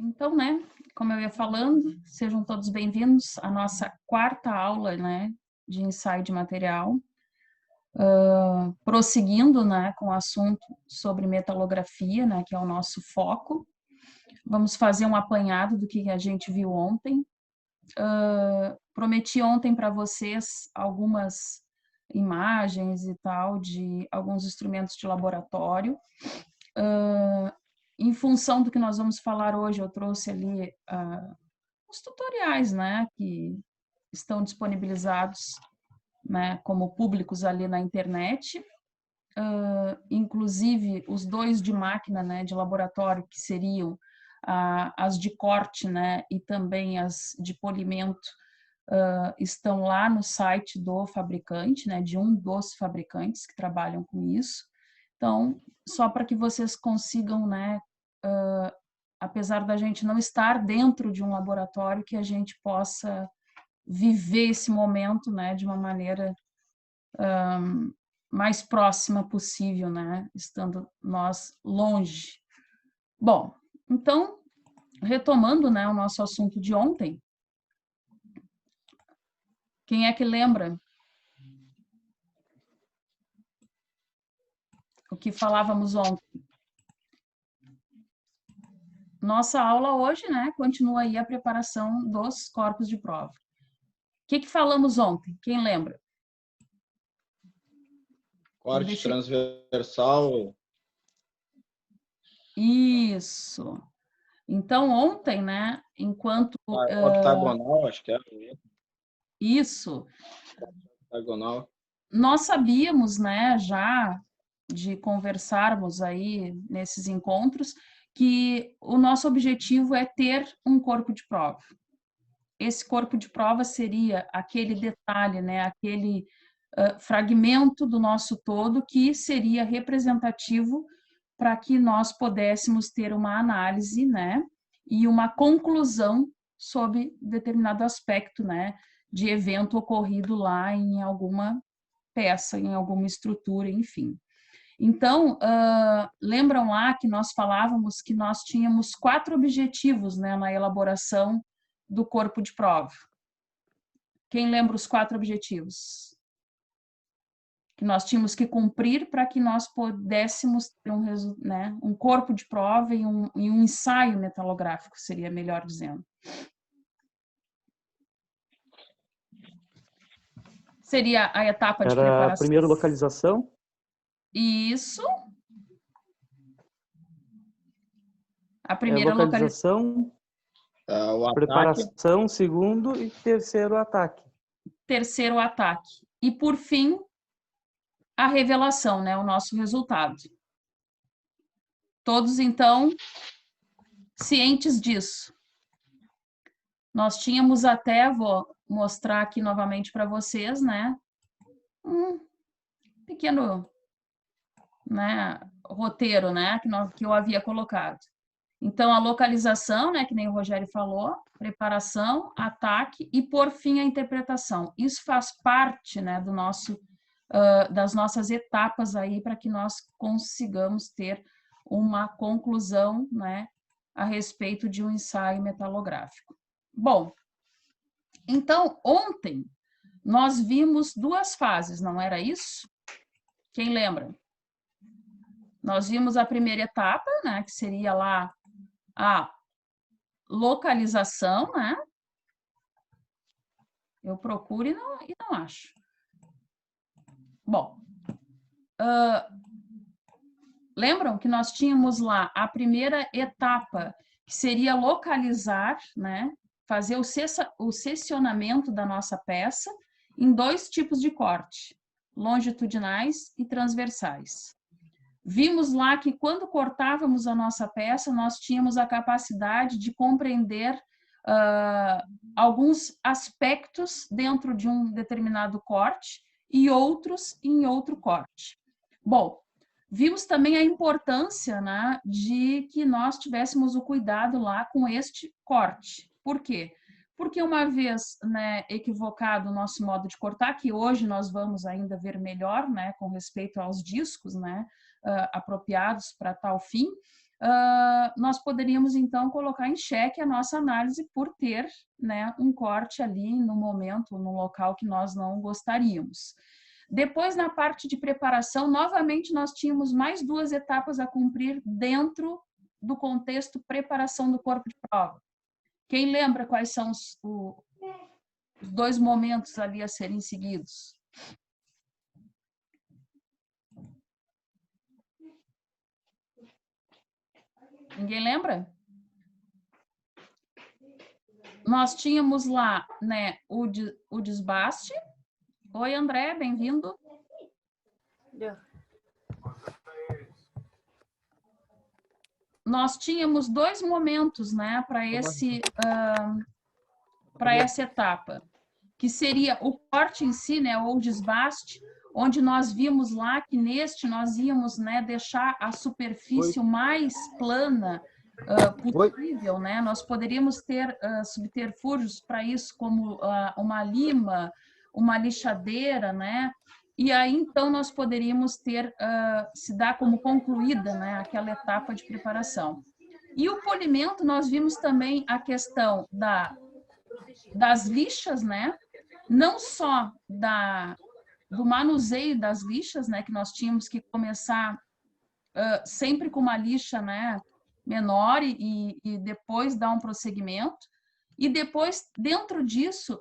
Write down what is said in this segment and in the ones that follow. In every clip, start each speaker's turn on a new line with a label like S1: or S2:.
S1: Então, né, como eu ia falando, sejam todos bem-vindos à nossa quarta aula, né, de ensaio de material. Prosseguindo, né, com o assunto sobre metalografia, né, que é o nosso foco. Vamos fazer um apanhado do que a gente viu ontem. Prometi ontem para vocês algumas imagens e tal de alguns instrumentos de laboratório. Em função do que nós vamos falar hoje, eu trouxe ali os tutoriais, né, que estão disponibilizados, né, como públicos ali na internet, inclusive os dois de máquina, né, de laboratório, que seriam as de corte, né, e também as de polimento, estão lá no site do fabricante, né, de um dos fabricantes que trabalham com isso. Então, só para que vocês consigam, né, apesar da gente não estar dentro de um laboratório, que a gente possa viver esse momento, né, de uma maneira mais próxima possível, né, estando nós longe. Bom, então, retomando, né, o nosso assunto de ontem, quem é que lembra o que falávamos ontem? Nossa aula hoje, né, continua aí a preparação dos corpos de prova. O que falamos ontem? Quem lembra?
S2: Corte transversal.
S1: Isso. Então, ontem, né, enquanto...
S2: Octagonal, acho que é.
S1: Isso.
S2: Octagonal.
S1: Nós sabíamos, né, já de conversarmos aí nesses encontros, que o nosso objetivo é ter um corpo de prova. Esse corpo de prova seria aquele detalhe, né, aquele fragmento do nosso todo que seria representativo para que nós pudéssemos ter uma análise, né, e uma conclusão sobre determinado aspecto, né, de evento ocorrido lá em alguma peça, em alguma estrutura, enfim. Então, lembram lá que nós falávamos que nós tínhamos 4 objetivos, né, na elaboração do corpo de prova. Quem lembra os 4 objetivos? Que nós tínhamos que cumprir para que nós pudéssemos ter um corpo de prova e um ensaio metalográfico, seria melhor dizendo. Seria a etapa de preparação.
S3: A primeira localização.
S1: Isso. A primeira
S3: localização, preparação, segundo e terceiro ataque.
S1: Terceiro ataque. E, por fim, a revelação, né, o nosso resultado. Todos, então, cientes disso. Nós tínhamos até, vou mostrar aqui novamente para vocês, né, um pequeno, né, roteiro, né, que eu havia colocado. Então, a localização, né, que nem o Rogério falou, preparação, ataque e, por fim, a interpretação. Isso faz parte, né, do nosso, das nossas etapas aí para que nós consigamos ter uma conclusão, né, a respeito de um ensaio metalográfico. Bom, então, ontem nós vimos 2 fases, não era isso? Quem lembra? Nós vimos a primeira etapa, né, que seria lá a localização, né? Eu procuro e não acho. Bom, lembram que nós tínhamos lá a primeira etapa, que seria localizar, né? Fazer o seccionamento da nossa peça em 2 tipos de corte, longitudinais e transversais. Vimos lá que quando cortávamos a nossa peça, nós tínhamos a capacidade de compreender alguns aspectos dentro de um determinado corte e outros em outro corte. Bom, vimos também a importância, né, de que nós tivéssemos o cuidado lá com este corte. Por quê? Porque uma vez, né, equivocado o nosso modo de cortar, que hoje nós vamos ainda ver melhor, né, com respeito aos discos, né, apropriados para tal fim, nós poderíamos, então, colocar em xeque a nossa análise por ter, né, um corte ali no momento, no local que nós não gostaríamos. Depois, na parte de preparação, novamente, nós tínhamos mais 2 etapas a cumprir dentro do contexto preparação do corpo de prova. Quem lembra quais são os 2 momentos ali a serem seguidos? Ninguém lembra? Nós tínhamos lá, né, o desbaste. Oi, André, bem-vindo. Nós tínhamos 2 momentos, né, para essa etapa, que seria o corte em si, né, ou desbaste, onde nós vimos lá que neste nós íamos, né, deixar a superfície o mais plana possível, né? Nós poderíamos ter subterfúgios para isso, como uma lima, uma lixadeira, né? E aí, então, nós poderíamos ter, se dar como concluída, né, aquela etapa de preparação. E o polimento, nós vimos também a questão das lixas, né? Não só do manuseio das lixas, né? Que nós tínhamos que começar sempre com uma lixa, né, menor e depois dar um prosseguimento. E depois, dentro disso,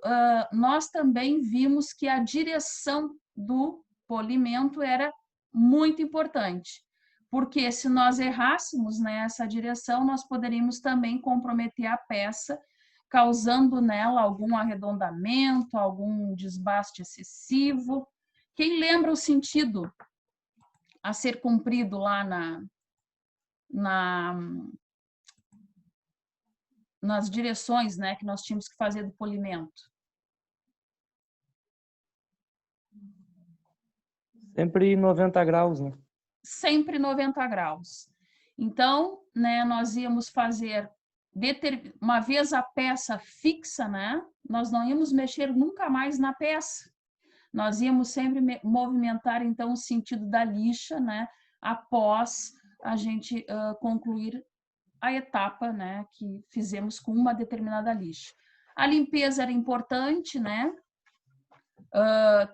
S1: nós também vimos que a direção do polimento era muito importante, porque se nós errássemos nessa direção, nós poderíamos também comprometer a peça, causando nela algum arredondamento, algum desbaste excessivo. Quem lembra o sentido a ser cumprido lá nas direções, né, que nós tínhamos que fazer do polimento?
S3: Sempre 90 graus, né?
S1: Sempre 90 graus. Então, né, nós íamos fazer, uma vez a peça fixa, né, nós não íamos mexer nunca mais na peça. Nós íamos sempre movimentar, então, o sentido da lixa, né, após a gente concluir a etapa, né, que fizemos com uma determinada lixa. A limpeza era importante, né,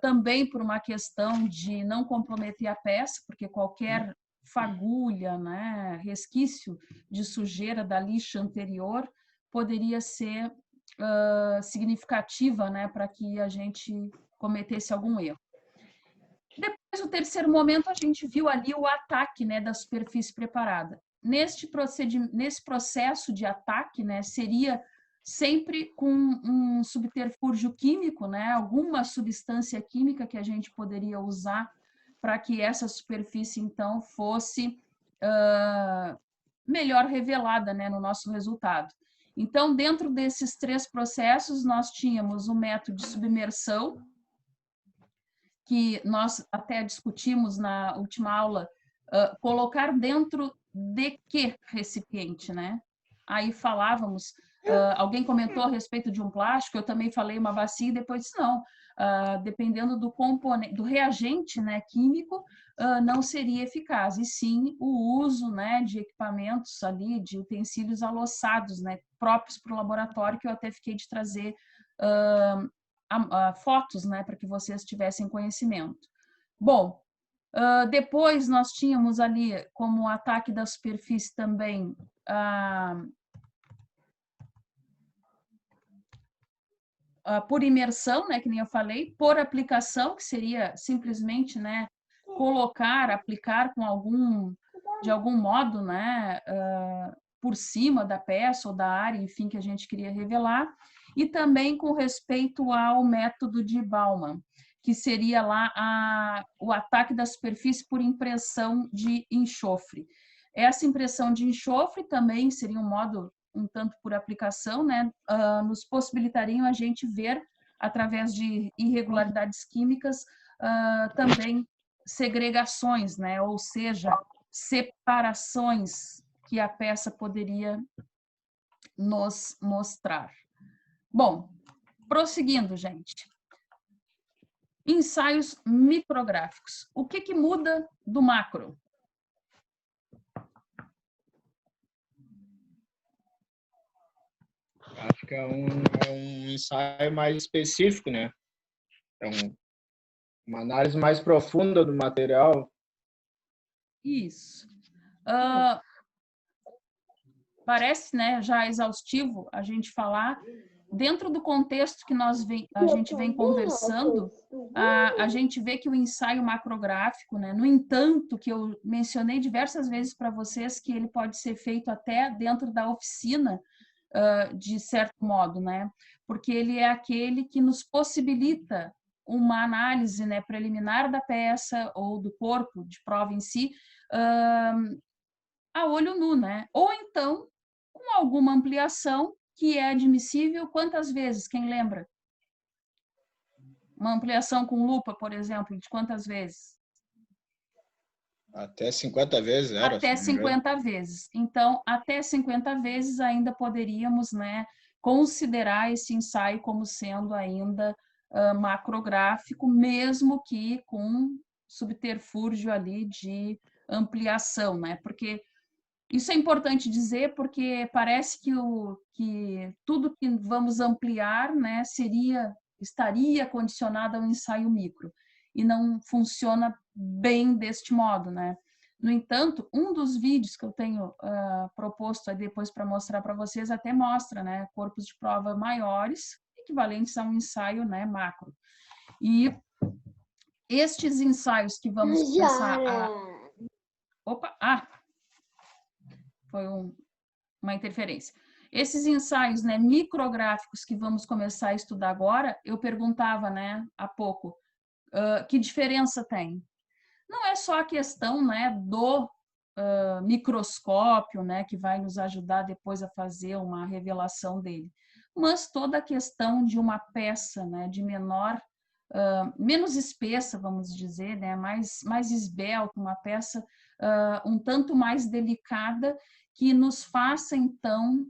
S1: também por uma questão de não comprometer a peça, porque qualquer fagulha, né, resquício de sujeira da lixa anterior poderia ser significativa, né, para que a gente cometesse algum erro. Depois, o terceiro momento, a gente viu ali o ataque, né, da superfície preparada. Nesse processo de ataque, né, seria sempre com um subterfúgio químico, né, alguma substância química que a gente poderia usar para que essa superfície, então, fosse melhor revelada, né, no nosso resultado. Então, dentro desses 3 processos, nós tínhamos o método de submersão, que nós até discutimos na última aula, colocar dentro de que recipiente, né? Aí falávamos, alguém comentou a respeito de um plástico, eu também falei uma bacia e depois disse, não, dependendo do componente, do reagente, né, químico, não seria eficaz, e sim o uso, né, de equipamentos ali, de utensílios alossados, né, próprios para o laboratório, que eu até fiquei de trazer fotos, né, para que vocês tivessem conhecimento. Bom, depois nós tínhamos ali como ataque da superfície também por imersão, né, que nem eu falei, por aplicação, que seria simplesmente, né, colocar, aplicar de algum modo, né, por cima da peça ou da área, enfim, que a gente queria revelar, e também com respeito ao método de Baumann, que seria lá o ataque da superfície por impressão de enxofre. Essa impressão de enxofre também seria um modo um tanto por aplicação, né, nos possibilitariam a gente ver, através de irregularidades químicas, também segregações, né, ou seja, separações que a peça poderia nos mostrar. Bom, prosseguindo, gente. Ensaios micrográficos. O que muda do macro?
S2: Acho que é um ensaio mais específico, né? É uma análise mais profunda do material.
S1: Isso. Parece, né, já exaustivo a gente falar, dentro do contexto que a gente vem conversando, a gente vê que o ensaio macrográfico, né, no entanto, que eu mencionei diversas vezes para vocês que ele pode ser feito até dentro da oficina, de certo modo, né, porque ele é aquele que nos possibilita uma análise, né, preliminar da peça ou do corpo de prova em si, a olho nu, né? Ou então, com alguma ampliação que é admissível quantas vezes? Quem lembra? Uma ampliação com lupa, por exemplo, de quantas vezes?
S2: Até 50 vezes era.
S1: Até 50 vezes. Então, até 50 vezes ainda poderíamos, né, considerar esse ensaio como sendo ainda macrográfico, mesmo que com subterfúgio ali de ampliação, né? Porque isso é importante dizer porque parece que tudo que vamos ampliar, né, estaria condicionado ao ensaio micro, e não funciona bem deste modo, né? No entanto, um dos vídeos que eu tenho proposto aí depois para mostrar para vocês até mostra, né, corpos de prova maiores, equivalentes a um ensaio, né, macro. E estes ensaios que vamos começar a... Opa! Foi uma interferência. Esses ensaios, né, micrográficos que vamos começar a estudar agora, eu perguntava, né, há pouco, que diferença tem? Não é só a questão, né, do microscópio, né, que vai nos ajudar depois a fazer uma revelação dele, mas toda a questão de uma peça, né, de menos espessa, vamos dizer, né, mais esbelta, uma peça um tanto mais delicada, que nos faça, então,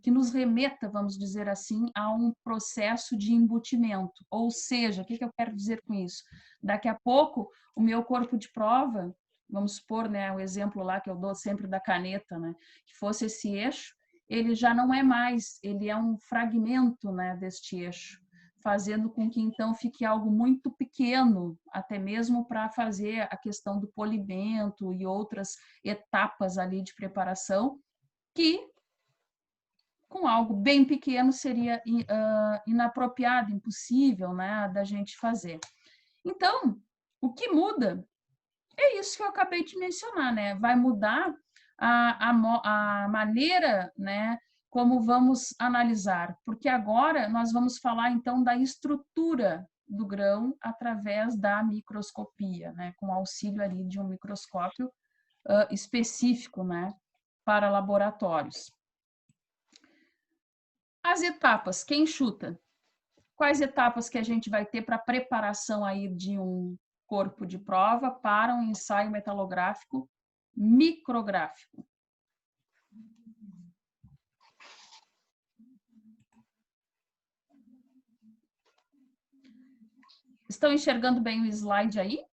S1: que nos remeta, vamos dizer assim, a um processo de embutimento. Ou seja, o que eu quero dizer com isso? Daqui a pouco, o meu corpo de prova, vamos supor, né, o exemplo lá que eu dou sempre da caneta, né, que fosse esse eixo, ele já não é mais, ele é um fragmento, né, deste eixo, fazendo com que, então, fique algo muito pequeno, até mesmo para fazer a questão do polimento e outras etapas ali de preparação, que, com algo bem pequeno, seria inapropriado, impossível, né, da gente fazer. Então, o que muda é isso que eu acabei de mencionar, né? Vai mudar a maneira, né, como vamos analisar, porque agora nós vamos falar, então, da estrutura do grão através da microscopia, né, com auxílio ali de um microscópio específico, né, para laboratórios. As etapas, quem chuta? Quais etapas que a gente vai ter para a preparação aí de um corpo de prova para um ensaio metalográfico micrográfico? Estão enxergando bem o slide aí?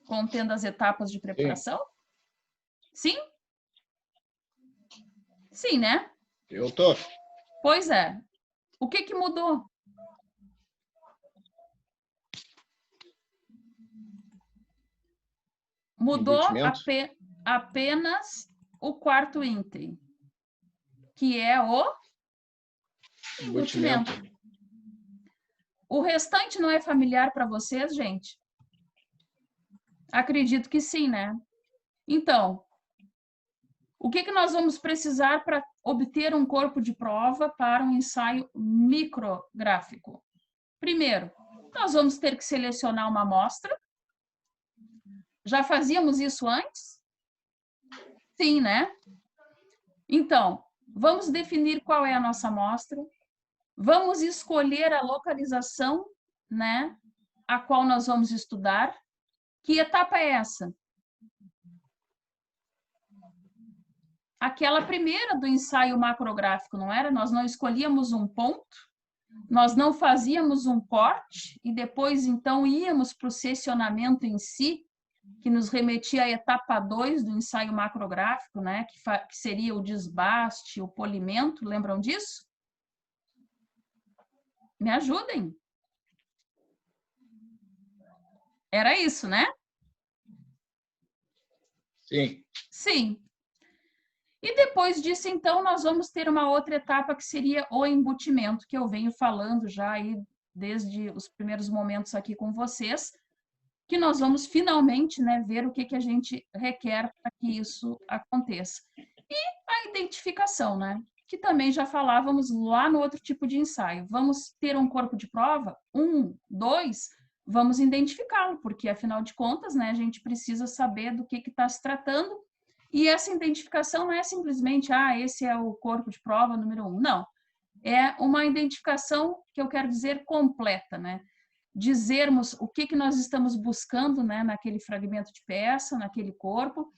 S1: Contendo as etapas de preparação? Sim? Sim, né?
S2: Eu tô.
S1: Pois é. O que mudou? Mudou apenas o quarto ínterim, que é o embutimento. O restante não é familiar para vocês, gente? Acredito que sim, né? Então, o que nós vamos precisar para obter um corpo de prova para um ensaio micrográfico? Primeiro, nós vamos ter que selecionar uma amostra. Já fazíamos isso antes? Sim, né? Então, vamos definir qual é a nossa amostra. Vamos escolher a localização, né, a qual nós vamos estudar. Que etapa é essa? Aquela primeira do ensaio macrográfico, não era? Nós não escolhíamos um ponto, nós não fazíamos um corte e depois, então, íamos para o seccionamento em si, que nos remetia à etapa 2 do ensaio macrográfico, né? Que seria o desbaste, o polimento, lembram disso? Me ajudem. Era isso, né?
S2: Sim.
S1: Sim. E depois disso, então, nós vamos ter uma outra etapa que seria o embutimento, que eu venho falando já aí desde os primeiros momentos aqui com vocês, que nós vamos finalmente, né, ver o que a gente requer para que isso aconteça. E a identificação, né? Que também já falávamos lá no outro tipo de ensaio. Vamos ter um corpo de prova? 1, 2, vamos identificá-lo, porque afinal de contas, né, a gente precisa saber do que está se tratando. E essa identificação não é simplesmente, esse é o corpo de prova número 1. Não. É uma identificação que eu quero dizer completa, né? Dizermos o que nós estamos buscando, né, naquele fragmento de peça, naquele corpo,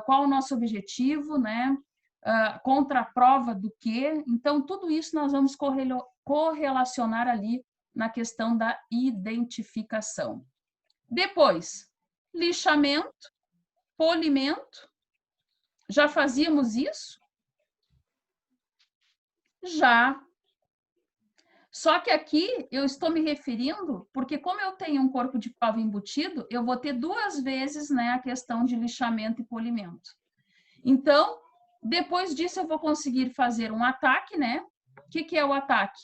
S1: qual o nosso objetivo, né? Contra a prova do quê. Então, tudo isso nós vamos correlacionar ali na questão da identificação. Depois, lixamento, polimento. Já fazíamos isso? Já. Só que aqui eu estou me referindo, porque como eu tenho um corpo de prova embutido, eu vou ter 2 vezes, né, a questão de lixamento e polimento. Então, depois disso eu vou conseguir fazer um ataque, né? O que é o ataque?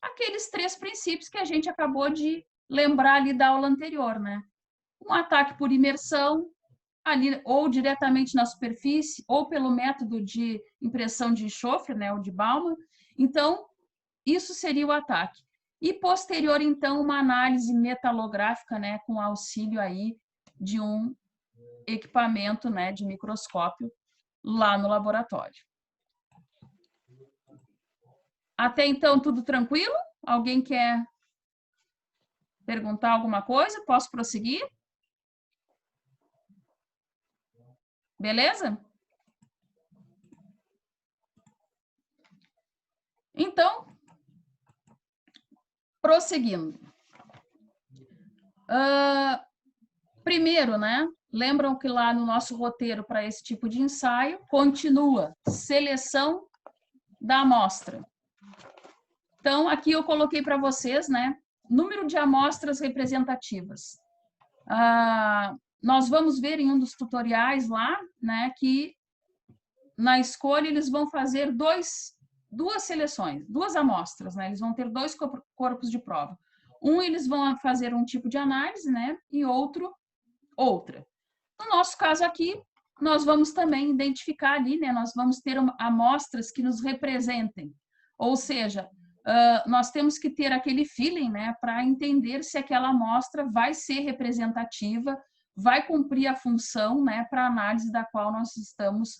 S1: Aqueles 3 princípios que a gente acabou de lembrar ali da aula anterior, né? Um ataque por imersão, ali, ou diretamente na superfície, ou pelo método de impressão de enxofre, né, o de Baumann. Então, isso seria o ataque. E posterior, então, uma análise metalográfica, né, com auxílio aí de um equipamento, né, de microscópio lá no laboratório. Até então, tudo tranquilo? Alguém quer perguntar alguma coisa? Posso prosseguir? Beleza? Então, prosseguindo. Primeiro, né? Lembram que lá no nosso roteiro para esse tipo de ensaio, continua seleção da amostra. Então, aqui eu coloquei para vocês, né? Número de amostras representativas. Nós vamos ver em um dos tutoriais lá, né? Que na escolha eles vão fazer duas seleções, 2 amostras, né? Eles vão ter 2 corpos de prova. Eles vão fazer um tipo de análise, né? E outra. No nosso caso aqui, nós vamos também identificar ali, né? Nós vamos ter amostras que nos representem. Ou seja, nós temos que ter aquele feeling, né? Para entender se aquela amostra vai ser representativa, vai cumprir a função, né? Para a análise da qual nós estamos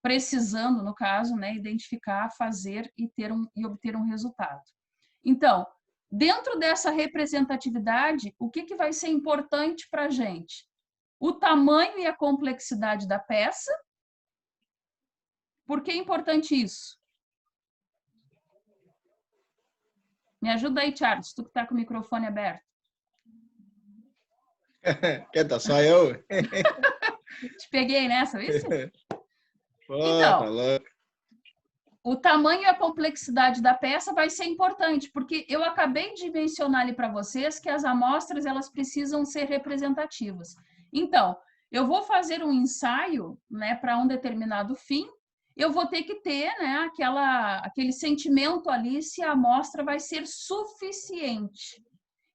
S1: precisando, no caso, né? Identificar, fazer e obter um resultado. Então, dentro dessa representatividade, o que vai ser importante para a gente? O tamanho e a complexidade da peça. Por que é importante isso? Me ajuda aí, Charles, tu que está com o microfone aberto.
S2: Tá só eu?
S1: Te peguei nessa, viu?
S2: Então,
S1: o tamanho e a complexidade da peça vai ser importante, porque eu acabei de mencionar ali para vocês que as amostras elas precisam ser representativas. Então, eu vou fazer um ensaio, né, para um determinado fim, eu vou ter que ter, né, aquele sentimento ali se a amostra vai ser suficiente.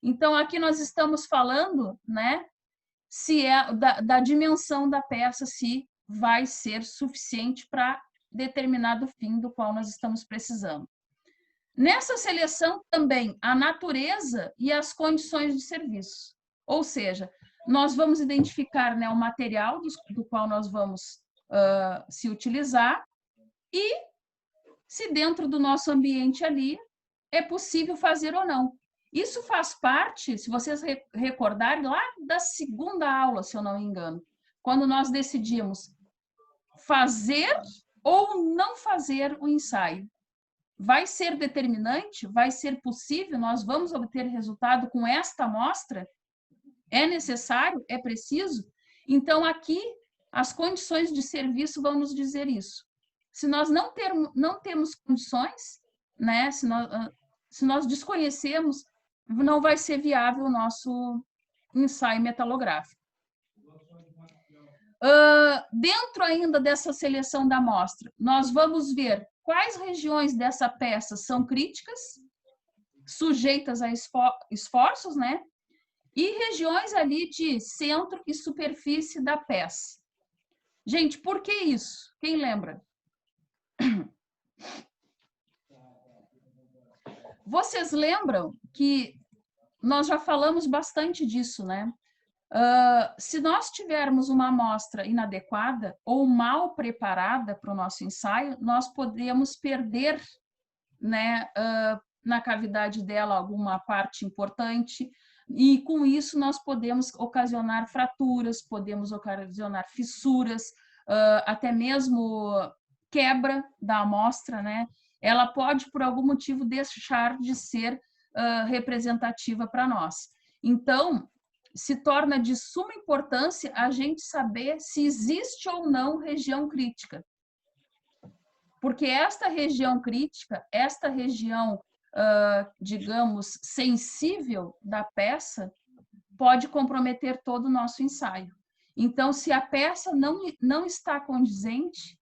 S1: Então, aqui nós estamos falando, né, se é da dimensão da peça, se vai ser suficiente para determinado fim do qual nós estamos precisando. Nessa seleção também a natureza e as condições de serviço. Ou seja, nós vamos identificar, né, o material do qual nós vamos se utilizar e se dentro do nosso ambiente ali é possível fazer ou não. Isso faz parte, se vocês recordarem, lá da segunda aula, se eu não me engano, quando nós decidimos fazer ou não fazer o ensaio. Vai ser determinante? Vai ser possível? Nós vamos obter resultado com esta amostra? é necessário, é preciso. Então, aqui, as condições de serviço vão nos dizer isso. Se nós não temos condições, né, se nós desconhecemos, não vai ser viável o nosso ensaio metalográfico. Dentro ainda dessa seleção da amostra, nós vamos ver quais regiões dessa peça são críticas, sujeitas a esforços, né? E regiões ali de centro e superfície da peça. Gente, por que isso? Quem lembra? Vocês lembram que nós já falamos bastante disso, né? Se nós tivermos uma amostra inadequada ou mal preparada para o nosso ensaio, nós podemos perder, né, na cavidade dela alguma parte importante, e com isso nós podemos ocasionar fraturas, podemos ocasionar fissuras, até mesmo quebra da amostra, né? Ela pode, por algum motivo, deixar de ser representativa para nós. Então, se torna de suma importância a gente saber se existe ou não região crítica. Porque esta região crítica, esta região, digamos, sensível da peça, pode comprometer todo o nosso ensaio. Então, se a peça não está condizente,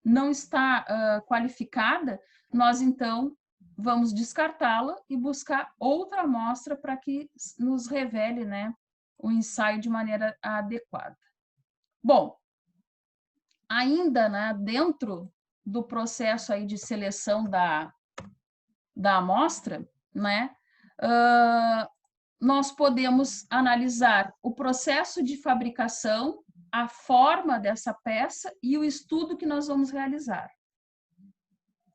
S1: não está qualificada, nós, então, vamos descartá-la e buscar outra amostra para que nos revele, né, o ensaio de maneira adequada. Bom, ainda, né, dentro do processo aí de seleção da amostra, né, nós podemos analisar o processo de fabricação, a forma dessa peça e o estudo que nós vamos realizar.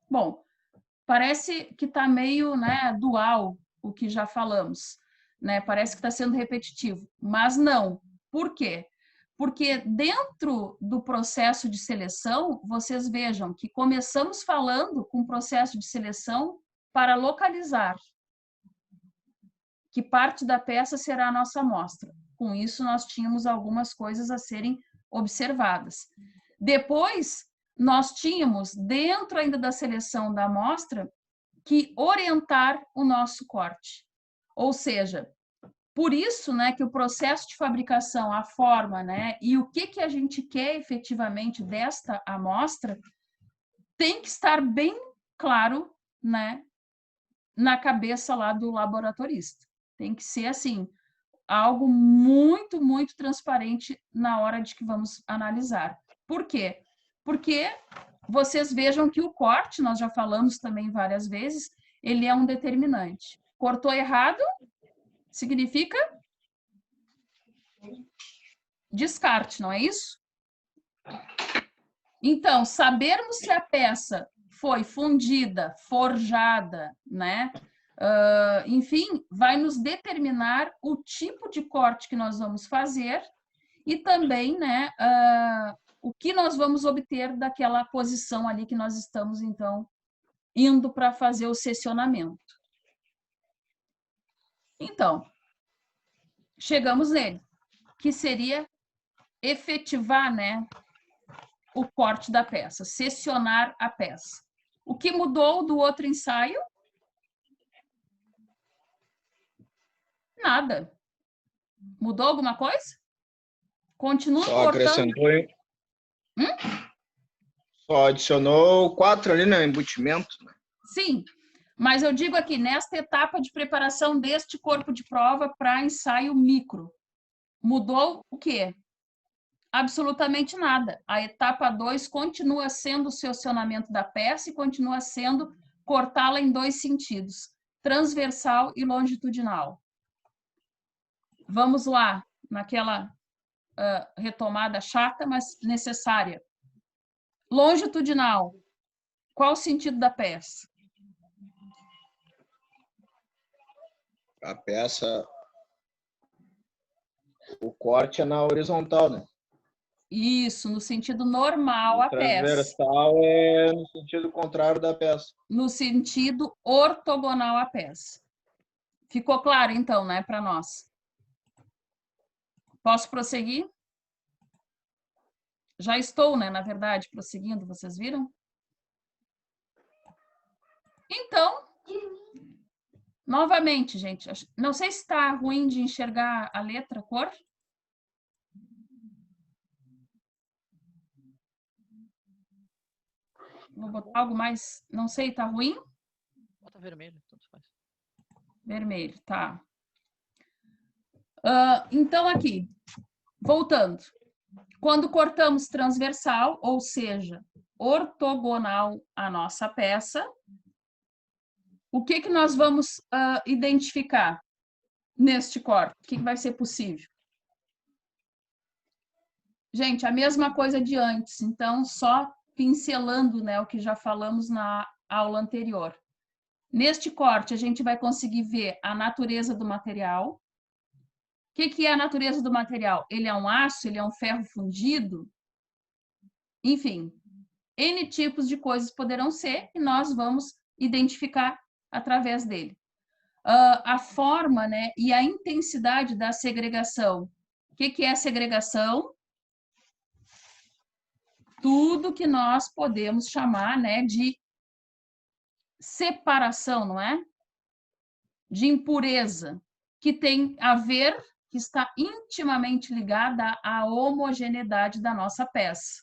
S1: Bom, parece que está meio, né, dual o que já falamos, né? Parece que está sendo repetitivo, mas não. Por quê? Porque dentro do processo de seleção, vocês vejam que começamos falando com o processo de seleção para localizar que parte da peça será a nossa amostra. Com isso, nós tínhamos algumas coisas a serem observadas. Depois, nós tínhamos, dentro ainda da seleção da amostra, que orientar o nosso corte. Ou seja, por isso, né, que o processo de fabricação, a forma, né, e o que a gente quer efetivamente desta amostra, tem que estar bem claro, né, na cabeça lá do laboratorista. Tem que ser, assim, algo muito, muito transparente na hora de que vamos analisar. Por quê? Porque vocês vejam que o corte, nós já falamos também várias vezes, ele é um determinante. Cortou errado, significa descarte, não é isso? Então, sabermos se a peça foi fundida, forjada, né? Enfim, vai nos determinar o tipo de corte que nós vamos fazer e também, né, o que nós vamos obter daquela posição ali que nós estamos, então, indo para fazer o seccionamento. Então, chegamos nele, que seria efetivar, né, o corte da peça, seccionar a peça. O que mudou do outro ensaio? Nada. Mudou alguma coisa? Continua
S2: Só
S1: cortando.
S2: acrescentou, hein? Só adicionou 4 ali no embutimento. Né?
S1: Sim, mas eu digo aqui, nesta etapa de preparação deste corpo de prova para ensaio micro, mudou o quê? Absolutamente nada. A etapa 2 continua sendo o seccionamento da peça e continua sendo cortá-la em 2 sentidos, transversal e longitudinal. Vamos lá, naquela retomada chata, mas necessária. Longitudinal. Qual o sentido da peça?
S2: A peça, o corte é na horizontal, né?
S1: Isso, no sentido normal a peça.
S2: Transversal é no sentido contrário da peça.
S1: No sentido ortogonal à peça. Ficou claro, então, né, para nós? Posso prosseguir? Já estou, né, na verdade, prosseguindo, vocês viram? Então, novamente, gente, não sei se está ruim de enxergar a letra, a cor. Vou botar algo mais, não sei, tá ruim?
S4: Bota vermelho, tanto faz.
S1: Vermelho, tá. Então, aqui, voltando. Quando cortamos transversal, ou seja, ortogonal à nossa peça, o que que nós vamos identificar neste corte? O que que vai ser possível? Gente, a mesma coisa de antes, então só pincelando, né, o que já falamos na aula anterior. Neste corte, a gente vai conseguir ver a natureza do material. O que que é a natureza do material? Ele é um aço? Ele é um ferro fundido? Enfim, N tipos de coisas poderão ser e nós vamos identificar através dele. A forma, né, e a intensidade da segregação. O que que é segregação? Tudo que nós podemos chamar, né, de separação, não é? De impureza, que tem a ver, que está intimamente ligada à homogeneidade da nossa peça.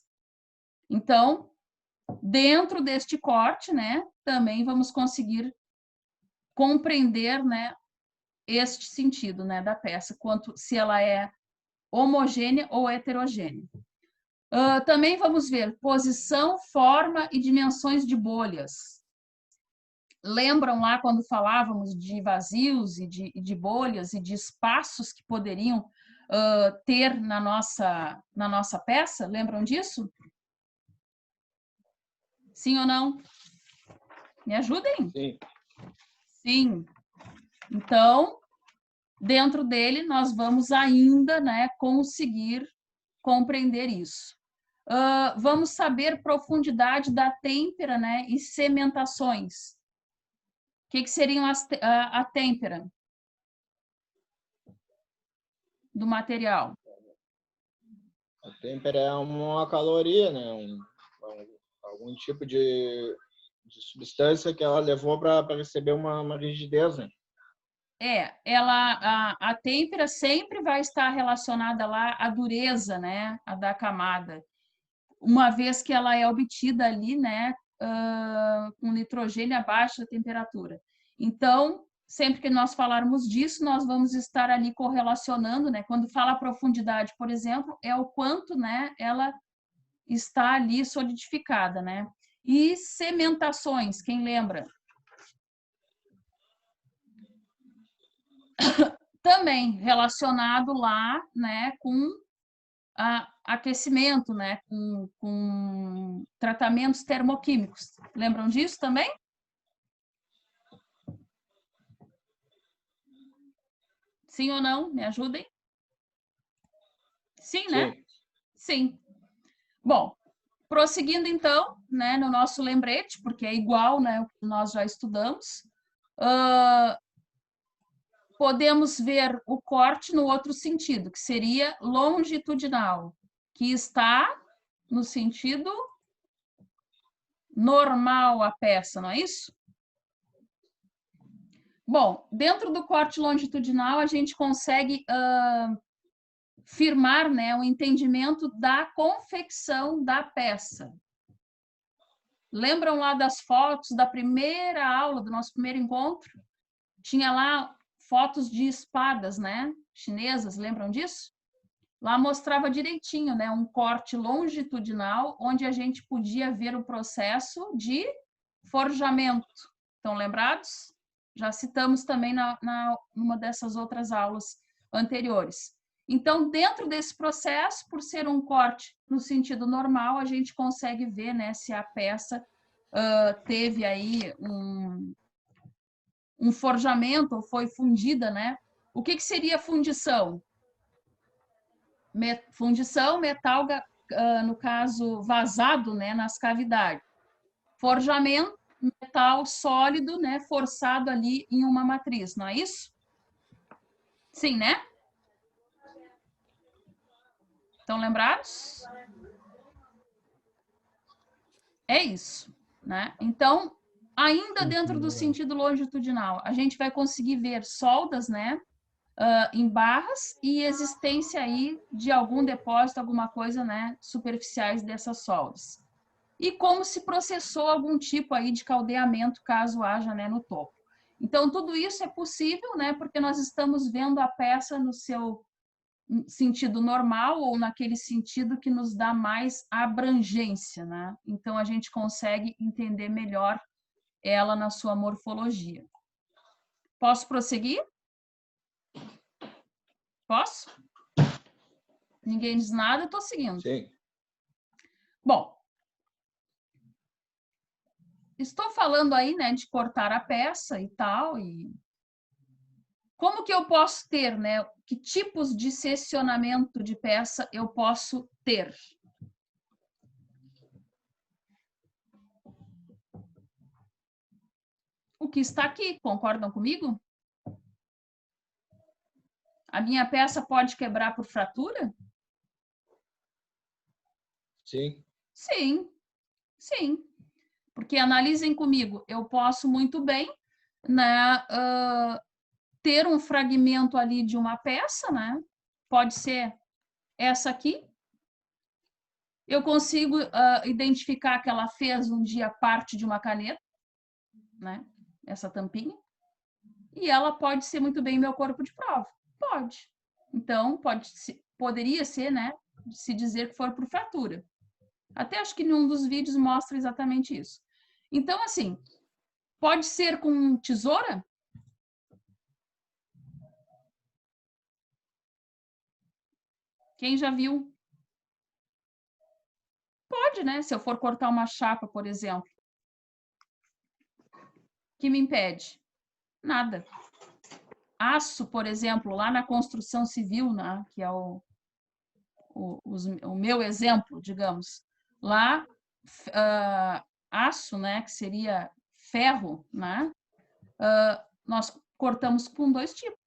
S1: Então, dentro deste corte, né, também vamos conseguir compreender, né, este sentido, né, da peça, quanto se ela é homogênea ou heterogênea. Também vamos ver posição, forma e dimensões de bolhas. Lembram lá quando falávamos de vazios e de bolhas e de espaços que poderiam ter na nossa peça? Lembram disso? Sim ou não? Me ajudem?
S2: Sim.
S1: Sim. Então, dentro dele, nós vamos ainda, né, conseguir compreender isso. Vamos saber profundidade da têmpera, né, e cementações. O que seriam a têmpera do material?
S2: A têmpera é uma caloria, né? Algum tipo de substância que ela levou para receber uma rigidez, né?
S1: A têmpera sempre vai estar relacionada lá à dureza, né, a da camada, uma vez que ela é obtida ali, né, com nitrogênio abaixo da temperatura. Então, sempre que nós falarmos disso, nós vamos estar ali correlacionando, né, quando fala profundidade, por exemplo, é o quanto, né, ela está ali solidificada, né? E cementações, quem lembra? Também relacionado lá, né, com aquecimento, né, com tratamentos termoquímicos. Lembram disso também? Sim ou não? Me ajudem? Sim, né?
S2: Sim.
S1: Sim. Bom, prosseguindo então, né, no nosso lembrete, porque é igual, né, o que nós já estudamos, podemos ver o corte no outro sentido, que seria longitudinal, que está no sentido normal a peça, não é isso? Bom, dentro do corte longitudinal, a gente consegue firmar, né, o entendimento da confecção da peça. Lembram lá das fotos da primeira aula, do nosso primeiro encontro? Tinha lá fotos de espadas, né, chinesas, lembram disso? Lá mostrava direitinho, né, um corte longitudinal, onde a gente podia ver o processo de forjamento. Estão lembrados? Já citamos também numa dessas outras aulas anteriores. Então, dentro desse processo, por ser um corte no sentido normal, a gente consegue ver, né, se a peça teve aí um forjamento ou foi fundida, né? O que seria fundição? Fundição, metal, no caso, vazado, né, nas cavidades. Forjamento, metal sólido, né, forçado ali em uma matriz, não é isso? Sim, né? Estão lembrados? É isso, né? Então, ainda dentro do sentido longitudinal, a gente vai conseguir ver soldas, né? Em barras e existência aí de algum depósito, alguma coisa, né? Superficiais dessas soldas. E como se processou algum tipo aí de caldeamento, caso haja, né? No topo. Então, tudo isso é possível, né? Porque nós estamos vendo a peça no seu sentido normal ou naquele sentido que nos dá mais abrangência, né? Então, a gente consegue entender melhor ela na sua morfologia. Posso prosseguir? Posso? Ninguém diz nada, eu estou seguindo.
S2: Sim.
S1: Bom, estou falando aí, né, de cortar a peça e tal, e como que eu posso ter, né? Que tipos de seccionamento de peça eu posso ter? O que está aqui, concordam comigo? A minha peça pode quebrar por fratura?
S2: Sim.
S1: Sim, sim. Porque analisem comigo, eu posso muito bem, né, ter um fragmento ali de uma peça, né? Pode ser essa aqui. Eu consigo identificar que ela fez um dia parte de uma caneta, né? Essa tampinha. E ela pode ser muito bem meu corpo de prova. Pode. Então, poderia ser, né? Se dizer que for por fratura. Até acho que nenhum dos vídeos mostra exatamente isso. Então, assim, pode ser com tesoura? Quem já viu? Pode, né? Se eu for cortar uma chapa, por exemplo. Que me impede? Nada. Aço, por exemplo, lá na construção civil, né? Que é o meu exemplo, digamos. Lá, aço, né? Que seria ferro, né? Nós cortamos com dois tipos.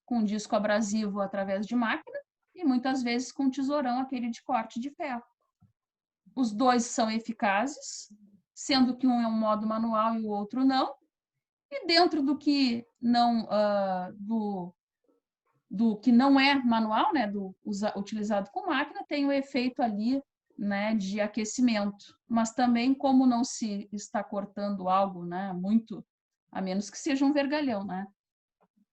S1: Com disco abrasivo através de máquina e muitas vezes com tesourão, aquele de corte de ferro. Os dois são eficazes, sendo que um é um modo manual e o outro não. E dentro do que não do que não é manual, né, utilizado com máquina, tem o efeito ali, né, de aquecimento. Mas também, como não se está cortando algo, né, muito, a menos que seja um vergalhão, né,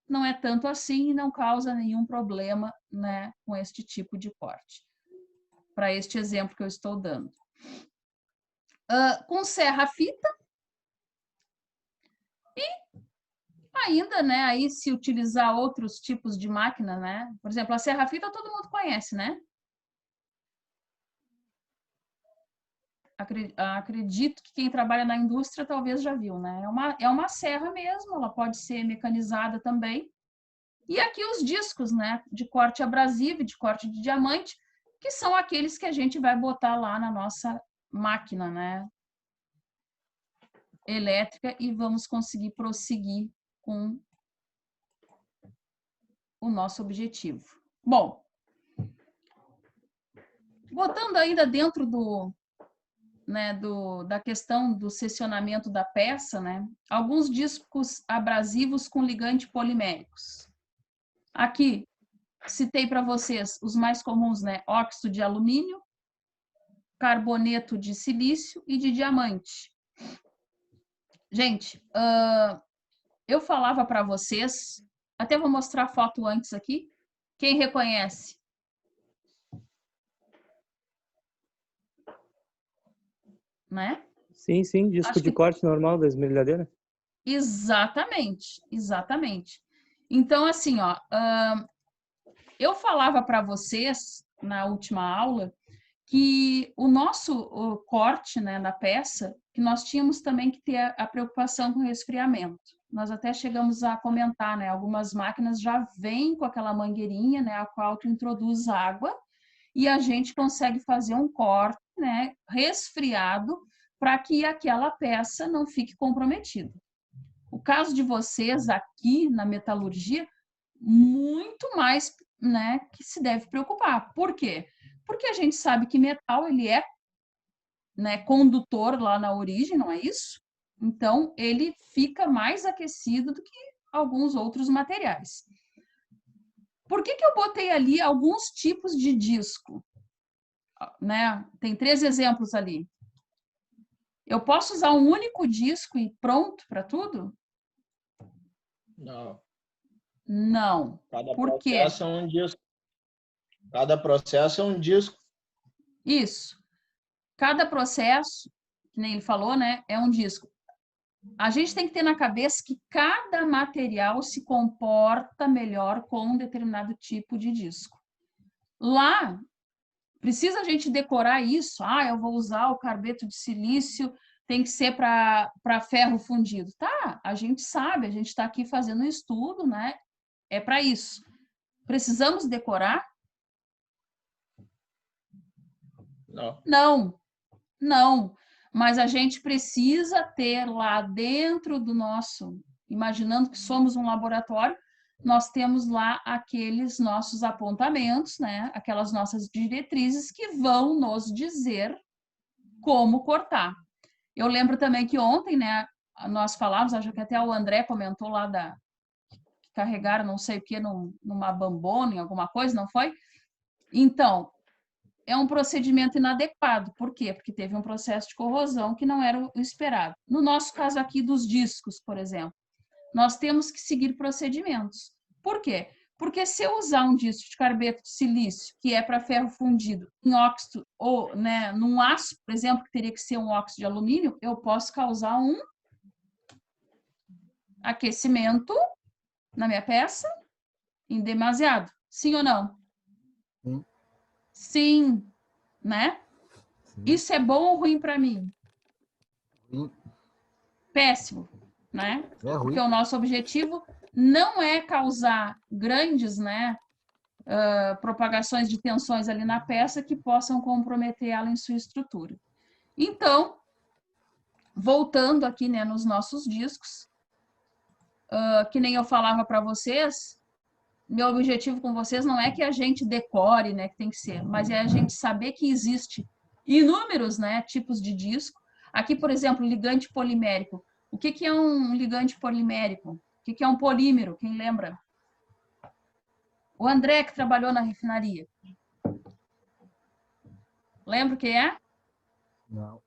S1: não é tanto assim e não causa nenhum problema, né, com este tipo de corte. Para este exemplo que eu estou dando. Com serra-fita. E ainda, né, aí se utilizar outros tipos de máquina, né? Por exemplo, a serra-fita todo mundo conhece, né? Acredito que quem trabalha na indústria talvez já viu, né? É uma serra mesmo, ela pode ser mecanizada também. E aqui os discos, né, de corte abrasivo, de corte de diamante, que são aqueles que a gente vai botar lá na nossa máquina, né, elétrica, e vamos conseguir prosseguir com o nosso objetivo. Bom, botando ainda dentro da questão do seccionamento da peça, né, alguns discos abrasivos com ligante poliméricos. Aqui, citei para vocês os mais comuns, né? Óxido de alumínio, carboneto de silício e de diamante. Gente, eu falava para vocês, até vou mostrar a foto antes aqui. Quem reconhece? Né?
S3: Sim, sim, disco de corte normal da esmerilhadeira.
S1: Exatamente, exatamente. Então, assim, ó, eu falava para vocês na última aula que o nosso corte, né, da peça, que nós tínhamos também que ter a preocupação com o resfriamento. Nós até chegamos a comentar, né, algumas máquinas já vêm com aquela mangueirinha, né, a qual tu introduz água e a gente consegue fazer um corte, né, resfriado para que aquela peça não fique comprometida. O caso de vocês aqui na metalurgia, muito mais, né, que se deve preocupar. Por quê? porque a gente sabe que metal ele é, né, condutor lá na origem, não é isso? Então, ele fica mais aquecido do que alguns outros materiais. Por que eu botei ali alguns tipos de disco? Né? Tem 3 exemplos ali. Eu posso usar um único disco e pronto para tudo?
S2: Não.
S1: Não.
S2: Cada
S1: Por quê?
S2: processo é um disco. Cada processo é um disco.
S1: Isso. Cada processo, que nem ele falou, né, é um disco. A gente tem que ter na cabeça que cada material se comporta melhor com um determinado tipo de disco. Lá, precisa a gente decorar isso. Ah, eu vou usar o carbeto de silício, tem que ser para ferro fundido. Tá, a gente sabe, a gente está aqui fazendo um estudo, né? É para isso. Precisamos decorar?
S2: Não.
S1: Não, não. Mas a gente precisa ter lá dentro do nosso, imaginando que somos um laboratório, nós temos lá aqueles nossos apontamentos, né? Aquelas nossas diretrizes que vão nos dizer como cortar. Eu lembro também que ontem, né, nós falávamos, acho que até o André comentou lá que carregaram não sei o que numa bambona, em alguma coisa, não foi? Então, é um procedimento inadequado. Por quê? Porque teve um processo de corrosão que não era o esperado. No nosso caso aqui dos discos, por exemplo, nós temos que seguir procedimentos. Por quê? Porque se eu usar um disco de carbeto de silício, que é para ferro fundido, em óxido, ou né, num aço, por exemplo, que teria que ser um óxido de alumínio, eu posso causar um aquecimento na minha peça em demasiado. Sim ou não?
S5: Sim.
S1: Sim, né?
S5: Sim.
S1: Isso é bom ou ruim para mim?
S5: Sim.
S1: Péssimo, né?
S5: É ruim.
S1: Porque o nosso objetivo não é causar grandes, né, propagações de tensões ali na peça que possam comprometer ela em sua estrutura. Então, voltando aqui, né, nos nossos discos, que nem eu falava para vocês, meu objetivo com vocês não é que a gente decore, né, que tem que ser, mas é a gente saber que existe inúmeros, né, tipos de disco. Aqui, por exemplo, ligante polimérico. O que é um ligante polimérico? O que é um polímero? Quem lembra? O André, que trabalhou na refinaria. Lembra o que é?
S5: Não.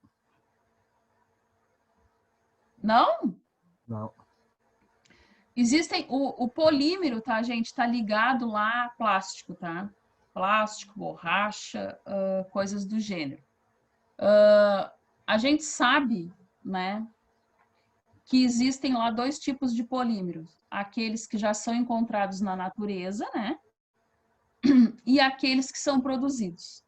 S1: Não?
S5: Não.
S1: Existem... O polímero, tá, gente? Tá ligado lá a plástico, tá? Plástico, borracha, coisas do gênero. A gente sabe, né, que existem lá 2 tipos de polímeros. Aqueles que já são encontrados na natureza, né? E aqueles que são produzidos.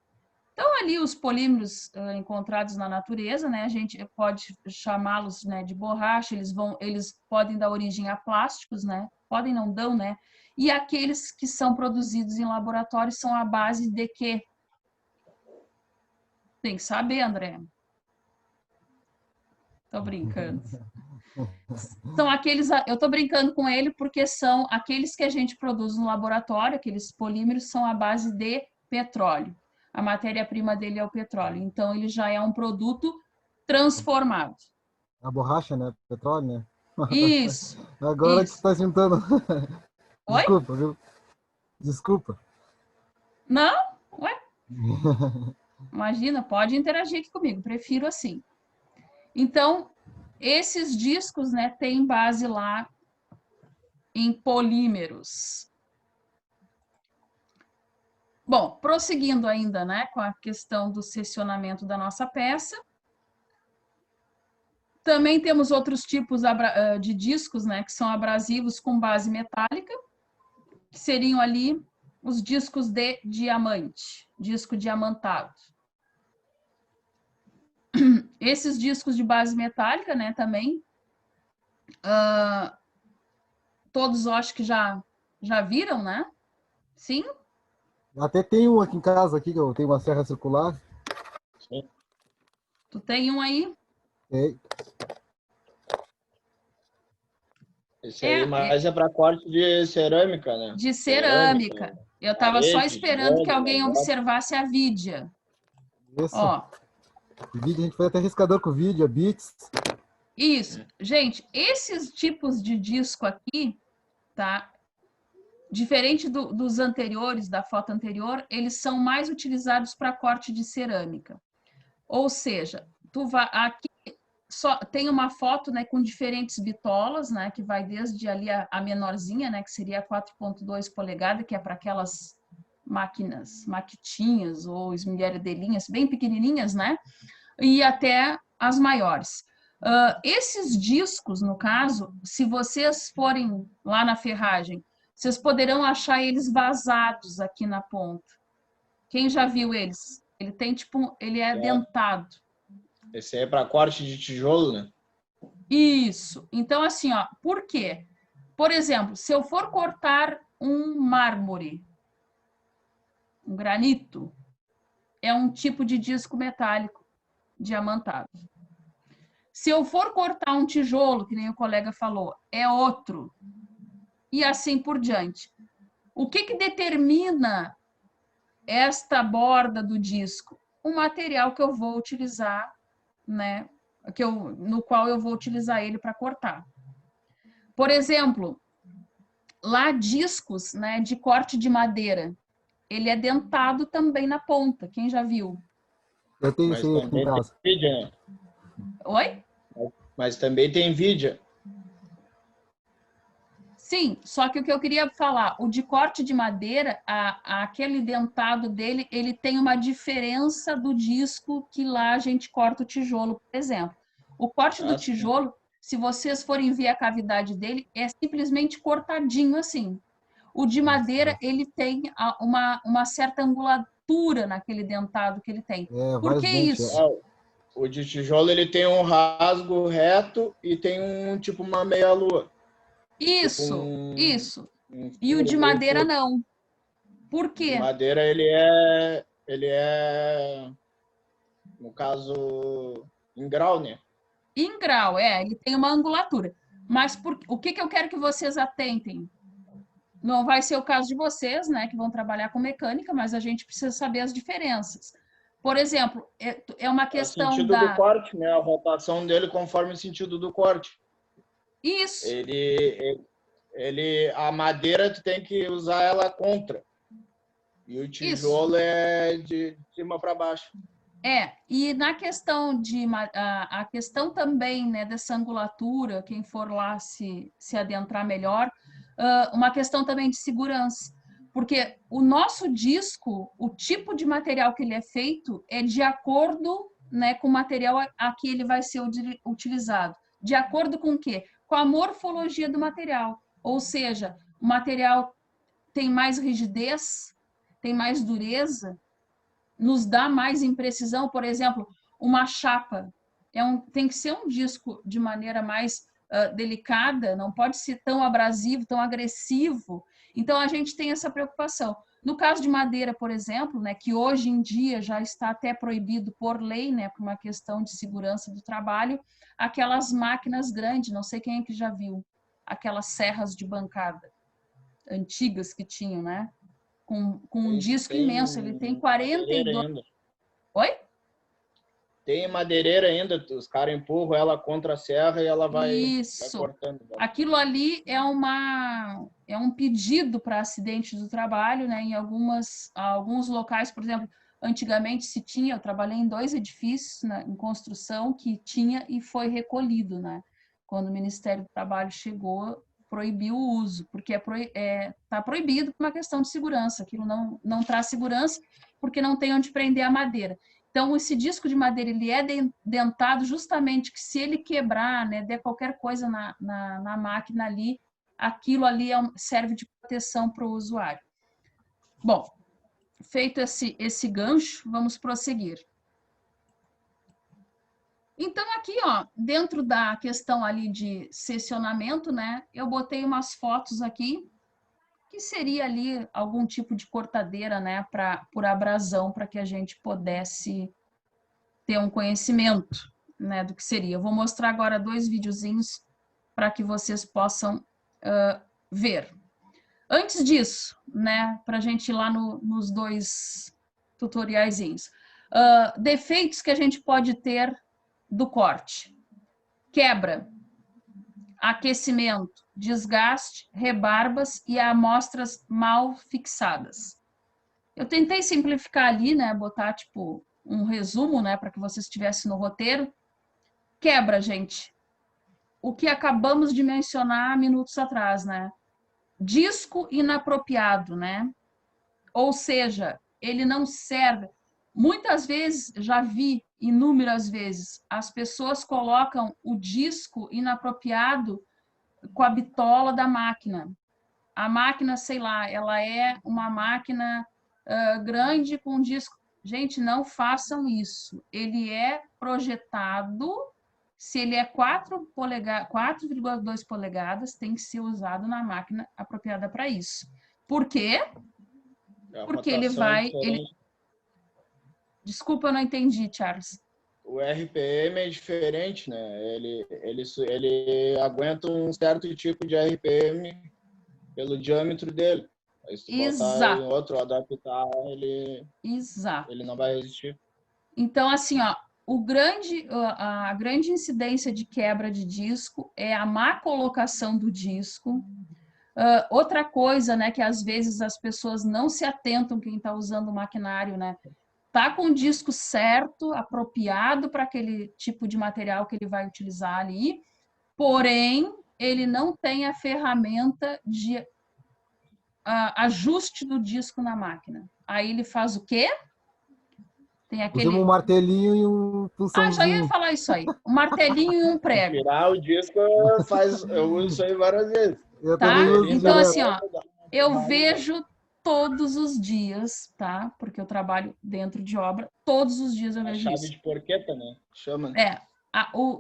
S1: Então, ali os polímeros encontrados na natureza, né? A gente pode chamá-los, né, de borracha, eles podem dar origem a plásticos, né? Podem, não dão, né? E aqueles que são produzidos em laboratório são à base de quê? Tem que saber, André. Tô brincando. São aqueles, eu tô brincando com ele porque são aqueles que a gente produz no laboratório, aqueles polímeros são à base de petróleo. A matéria-prima dele é o petróleo, então ele já é um produto transformado.
S5: A borracha, né? Petróleo, né?
S1: Isso.
S5: Agora
S1: isso.
S5: que você está juntando.
S1: Oi?
S5: Desculpa, viu? Desculpa.
S1: Não? Ué? Imagina, pode interagir aqui comigo, prefiro assim. Então, esses discos, né, têm base lá em polímeros. Bom, prosseguindo ainda, né, com a questão do seccionamento da nossa peça. Também temos outros tipos de discos, né, que são abrasivos com base metálica, que seriam ali os discos de diamante, disco diamantado. Esses discos de base metálica, né, também, todos eu acho que já viram, né? Sim?
S5: Até tem um aqui em casa, aqui, que eu tenho uma serra circular.
S2: Sim.
S1: Tu tem um aí?
S5: Tem.
S2: Esse aí mais é para corte de cerâmica, né?
S1: De cerâmica. Eu estava só
S2: Parede,
S1: esperando que
S2: tijolo,
S1: alguém
S2: lajota.
S1: observasse a vidia.
S5: Isso.
S1: Ó,
S5: Vídeo, a gente faz até riscador com vídeo, a bits.
S1: isso. Gente, esses tipos de disco aqui, tá? Diferente dos anteriores, da foto anterior, eles são mais utilizados para corte de cerâmica. Ou seja, aqui só tem uma foto, né, com diferentes bitolas, né, que vai desde ali a menorzinha, né, que seria 4,2 polegadas, que é para aquelas máquinas, maquitinhas ou esmerilhadelinhas bem pequenininhas, né, e até as maiores. Esses discos, no caso, se vocês forem lá na ferragem, vocês poderão achar eles vazados aqui na ponta. Quem já viu eles? Ele tem tipo, ele é dentado.
S2: Esse aí é para corte de tijolo, né?
S1: Isso. Então, assim, ó, por quê? Por exemplo, se eu for cortar um mármore, um granito, é um tipo de disco metálico diamantado. Se eu for cortar um tijolo, que nem o colega falou, é outro. E assim por diante. O que determina esta borda do disco? O material que eu vou utilizar, né? No qual eu vou utilizar ele para cortar. Por exemplo, lá discos, né, de corte de madeira, ele é dentado também na ponta. Quem já viu?
S5: Eu tenho
S2: Mas
S5: esse aqui em
S2: também
S5: casa.
S2: tem vídeo, né?
S1: Oi?
S2: Mas também tem vídeo.
S1: Sim, só que o que eu queria falar, o de corte de madeira, aquele dentado dele, ele tem uma diferença do disco que lá a gente corta o tijolo, por exemplo. O corte do tijolo, se vocês forem ver a cavidade dele, é simplesmente cortadinho assim. O de madeira, ele tem uma certa angulatura naquele dentado que ele tem. Por
S5: vários
S1: que
S5: dentes.
S1: isso?
S2: O de tijolo ele tem um rasgo reto e tem tipo uma meia-lua.
S1: Isso,
S2: Tipo
S1: isso. E o de madeira não. Por
S2: O de
S1: quê?
S2: madeira ele é no caso em grau, né?
S1: Em grau, ele tem uma angulatura. Mas o que eu quero que vocês atentem? Não vai ser o caso de vocês, né, que vão trabalhar com mecânica, mas a gente precisa saber as diferenças. Por exemplo, é uma
S2: É o
S1: questão
S2: sentido do corte, né? A rotação dele conforme o sentido do corte.
S1: Isso.
S2: A madeira tu tem que usar ela contra. E o tijolo é de cima para baixo.
S1: E na questão a questão também, né, dessa angulatura, quem for lá se adentrar melhor, uma questão também de segurança, porque o nosso disco, o tipo de material que ele é feito é de acordo, né, com o material a que ele vai ser utilizado. De acordo com o quê? Com a morfologia do material. Ou seja, o material tem mais rigidez, tem mais dureza, nos dá mais imprecisão. Por exemplo, uma chapa tem que ser um disco de maneira mais delicada, não pode ser tão abrasivo, tão agressivo. Então, a gente tem essa preocupação. No caso de madeira, por exemplo, né, que hoje em dia já está até proibido por lei, né, por uma questão de segurança do trabalho, aquelas máquinas grandes, não sei quem é que já viu, aquelas serras de bancada antigas que tinham, né? Com um disco imenso, ele tem 42... Oi?
S2: Tem madeireira ainda, os caras empurram ela contra a serra e ela vai cortando.
S1: Aquilo ali é um pedido para acidente do trabalho, né? Em alguns locais, por exemplo, antigamente se tinha, eu trabalhei em 2 edifícios, né, em construção, que tinha e foi recolhido, né? Quando o Ministério do Trabalho chegou, proibiu o uso, porque está proibido por uma questão de segurança, aquilo não traz segurança, porque não tem onde prender a madeira. Então, esse disco de madeira, ele é dentado justamente que se ele quebrar, né, der qualquer coisa na máquina ali, aquilo ali serve de proteção para o usuário. Bom, feito esse gancho, vamos prosseguir. Então, aqui, ó, dentro da questão ali de seccionamento, né, eu botei umas fotos aqui, que seria ali algum tipo de cortadeira, né, por abrasão, para que a gente pudesse ter um conhecimento, né, do que seria. Eu vou mostrar agora 2 videozinhos para que vocês possam ver. Antes disso, né, para a gente ir lá nos dois tutoriaizinhos. Defeitos que a gente pode ter do corte. Quebra, aquecimento, desgaste, rebarbas e amostras mal fixadas. Eu tentei simplificar ali, né, botar tipo um resumo, né, para que vocês estivessem no roteiro. Quebra, gente. O que acabamos de mencionar minutos atrás, né? Disco inapropriado, né? Ou seja, ele não serve. Muitas vezes, já vi inúmeras vezes, as pessoas colocam o disco inapropriado com a bitola da máquina. A máquina, sei lá, ela é uma máquina grande com disco. Gente, não façam isso. Ele é projetado, se ele é 4,2 polegadas, tem que ser usado na máquina apropriada para isso. Por quê? Porque ele vai... Desculpa, eu não entendi, Charles.
S2: O RPM é diferente, né? Ele aguenta um certo tipo de RPM pelo diâmetro dele. Aí se tu botar em outro, adaptar, ele não vai resistir.
S1: Então, assim, ó, a grande incidência de quebra de disco é a má colocação do disco. Outra coisa, né, que às vezes as pessoas não se atentam, quem está usando o maquinário, né? Tá com o disco certo, apropriado para aquele tipo de material que ele vai utilizar ali, porém, ele não tem a ferramenta de ajuste do disco na máquina. Aí ele faz o quê? Tem aquele...
S5: Usamos um martelinho e um punçãozinho.
S1: Já ia falar isso aí. Um martelinho e um prego.
S2: Tirar o disco, eu uso isso aí várias vezes.
S5: Eu
S1: tá?
S5: também uso
S1: Então,
S5: direto.
S1: assim, ó, eu vejo todos os dias, tá? Porque eu trabalho dentro de obra, todos os dias eu vejo isso.
S2: Chave de porqueta, né? Chama. Né?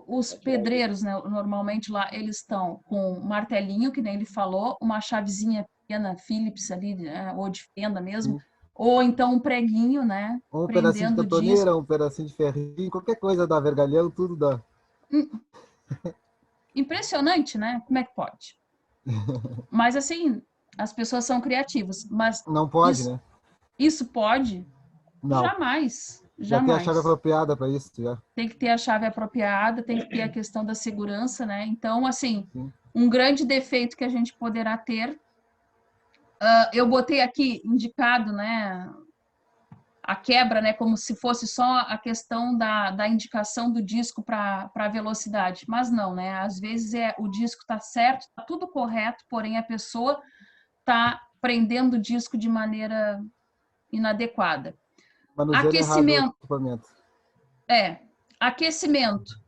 S1: Os pedreiros, né, normalmente lá, eles estão com um martelinho, que nem ele falou, uma chavezinha pequena, Phillips ali, né, ou de fenda mesmo, ou então um preguinho, né?
S5: Um pedacinho de catoneira, um pedacinho de ferrinho, qualquer coisa dá, vergalhão, tudo dá.
S1: Impressionante, né? Como é que pode? Mas, assim, as pessoas são criativas. Mas
S5: não pode, né?
S1: Isso pode?
S5: Não.
S1: Jamais.
S5: Já tem a chave apropriada para isso, já.
S1: Tem que ter a chave apropriada, tem que ter a questão da segurança, né? Então, assim, um grande defeito que a gente poderá ter... eu botei aqui indicado, né? A quebra, né? Como se fosse só a questão da indicação do disco para a velocidade. Mas não, né? Às vezes o disco está certo, está tudo correto, porém a pessoa está prendendo o disco de maneira inadequada. Aquecimento. Aquecimento.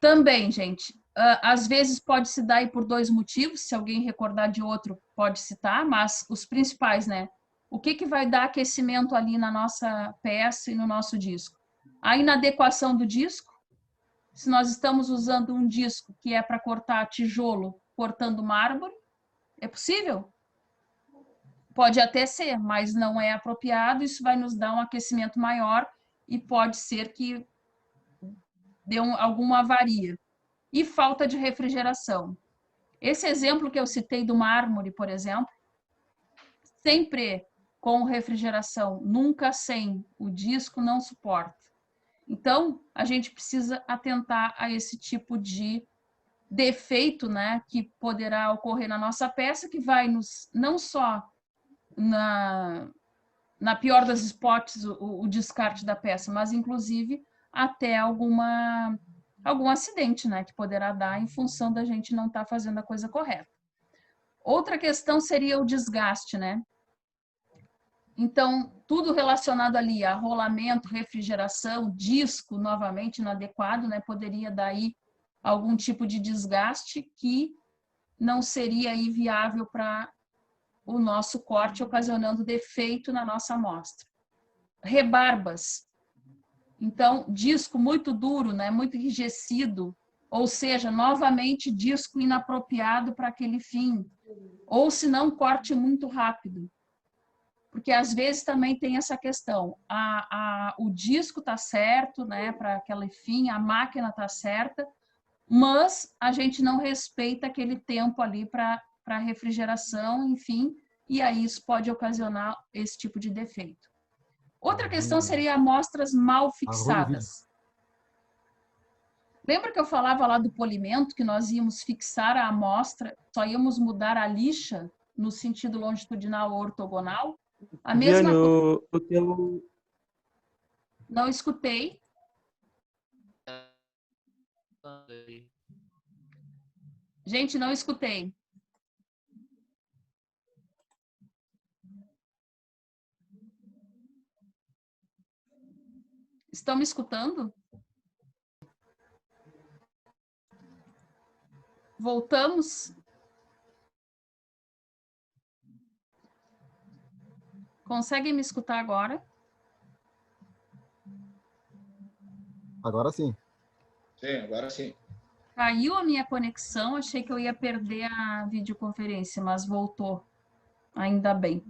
S1: Também, gente. Às vezes pode se dar aí por dois motivos, se alguém recordar de outro, pode citar, mas os principais, né? O que vai dar aquecimento ali na nossa peça e no nosso disco? A inadequação do disco. Se nós estamos usando um disco que é para cortar tijolo, cortando mármore, é possível? Pode até ser, mas não é apropriado, isso vai nos dar um aquecimento maior e pode ser que dê alguma avaria. E falta de refrigeração. Esse exemplo que eu citei do mármore, por exemplo, sempre com refrigeração, nunca sem, o disco não suporta. Então, a gente precisa atentar a esse tipo de defeito, né, que poderá ocorrer na nossa peça, que vai nos, não só na pior das hipóteses, o descarte da peça, mas inclusive até algum acidente, né, que poderá dar em função da gente não estar fazendo a coisa correta. Outra questão seria o desgaste, né? Então, tudo relacionado ali a rolamento, refrigeração, disco novamente inadequado, né, poderia dar aí algum tipo de desgaste que não seria aí viável para o nosso corte, ocasionando defeito na nossa amostra. Rebarbas. Então, disco muito duro, né, muito enrijecido, ou seja, novamente disco inapropriado para aquele fim. Ou se não, corte muito rápido. Porque às vezes também tem essa questão, o disco está certo, né, para aquele fim, a máquina está certa, mas a gente não respeita aquele tempo ali para para refrigeração, enfim, e aí isso pode ocasionar esse tipo de defeito. Outra questão seria amostras mal fixadas. Lembra que eu falava lá do polimento, que nós íamos fixar a amostra, só íamos mudar a lixa no sentido longitudinal ou ortogonal? A mesma coisa.
S3: O teu...
S1: Não escutei. Gente, não escutei. Estão me escutando? Voltamos? Conseguem me escutar agora?
S5: Agora sim.
S2: Sim, agora sim.
S1: Caiu a minha conexão, achei que eu ia perder a videoconferência, mas voltou. Ainda bem.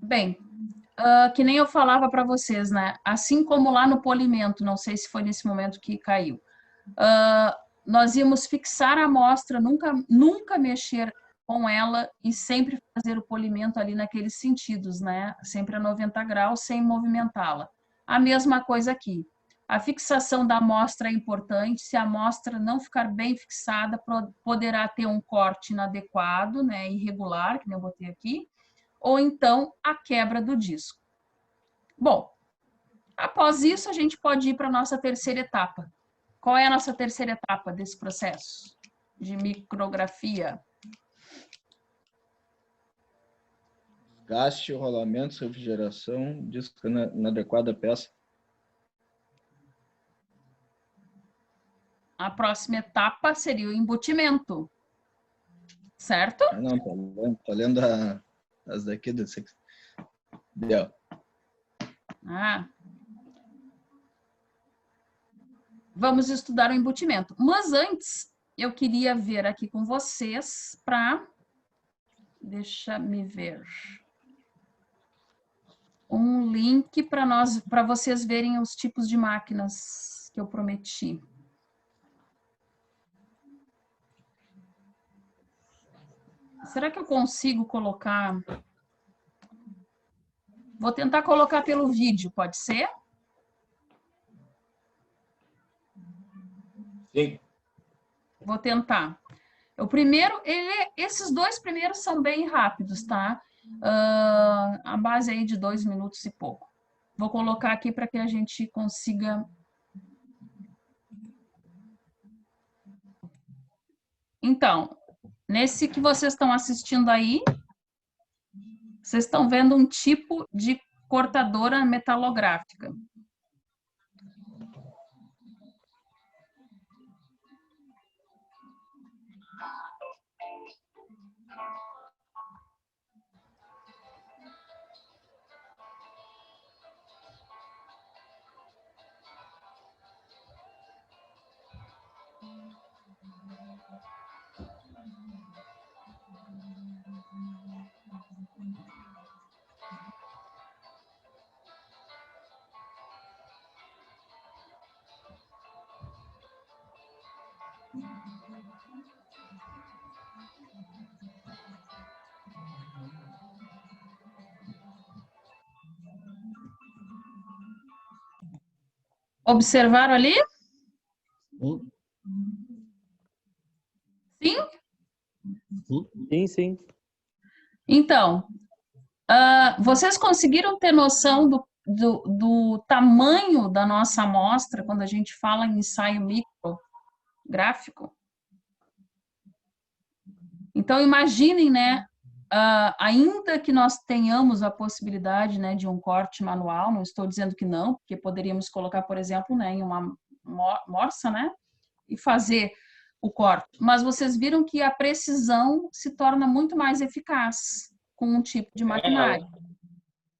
S1: Bem, que nem eu falava para vocês, né? Assim como lá no polimento, não sei se foi nesse momento que caiu, nós íamos fixar a amostra, nunca mexer com ela e sempre fazer o polimento ali naqueles sentidos, né? Sempre a 90 graus, sem movimentá-la. A mesma coisa aqui. A fixação da amostra é importante. Se a amostra não ficar bem fixada, poderá ter um corte inadequado, né? Irregular, que nem eu botei aqui, ou então a quebra do disco. Bom, após isso, a gente pode ir para a nossa terceira etapa. Qual é a nossa terceira etapa desse processo de micrografia?
S2: Gaste, rolamento, refrigeração, disco na adequada peça.
S1: A próxima etapa seria o embutimento, certo?
S2: Não, tô lendo as daqui. Deu.
S1: Vamos estudar o embutimento. Mas antes, eu queria ver aqui com vocês para... Deixa me ver. Um link para vocês verem os tipos de máquinas que eu prometi. Será que eu consigo colocar? Vou tentar colocar pelo vídeo, pode ser?
S2: Sim.
S1: Vou tentar. O primeiro, esses dois primeiros são bem rápidos, tá? A base aí de 2 minutos e pouco. Vou colocar aqui para que a gente consiga... Então, nesse que vocês estão assistindo aí, vocês estão vendo um tipo de cortadora metalográfica. Observaram ali? Sim?
S3: Sim, sim.
S1: Então, vocês conseguiram ter noção do tamanho da nossa amostra quando a gente fala em ensaio micrográfico? Então, imaginem, né? Ainda que nós tenhamos a possibilidade, né, de um corte manual, não estou dizendo que não, porque poderíamos colocar, por exemplo, né, em uma morsa, né, e fazer o corte. Mas vocês viram que a precisão se torna muito mais eficaz com um tipo de maquinário.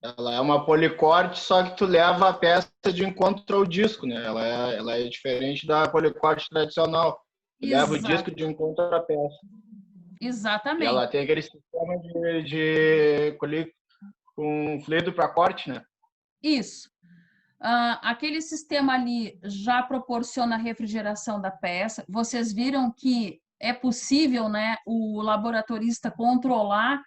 S2: Ela é uma policorte, só que tu leva a peça de encontro ao disco, né? Ela é diferente da policorte tradicional. Tu leva o disco de encontro à peça.
S1: Exatamente.
S2: E ela tem aquele sistema de com fluido para corte, né?
S1: Isso. Aquele sistema ali já proporciona a refrigeração da peça. Vocês viram que é possível, né, o laboratorista controlar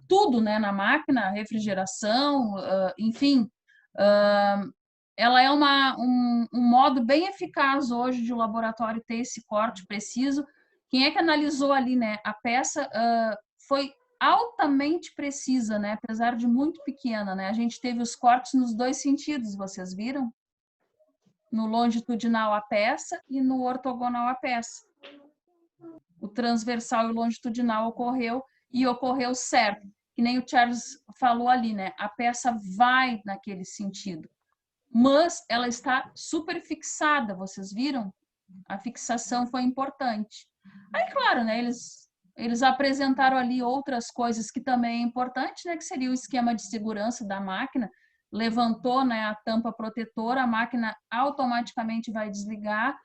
S1: tudo, né, na máquina, a refrigeração, enfim. Ela é um modo bem eficaz hoje de o laboratório ter esse corte preciso. Quem é que analisou ali, né? A peça foi altamente precisa, né? Apesar de muito pequena, né? A gente teve os cortes nos dois sentidos, vocês viram? No longitudinal a peça e no ortogonal a peça. O transversal e o longitudinal ocorreu certo. Que nem o Charles falou ali, né? A peça vai naquele sentido. Mas ela está super fixada, vocês viram? A fixação foi importante. Aí, claro, né? Eles apresentaram ali outras coisas que também é importante, né? Que seria o esquema de segurança da máquina. Levantou, né, a tampa protetora, a máquina automaticamente vai desligar,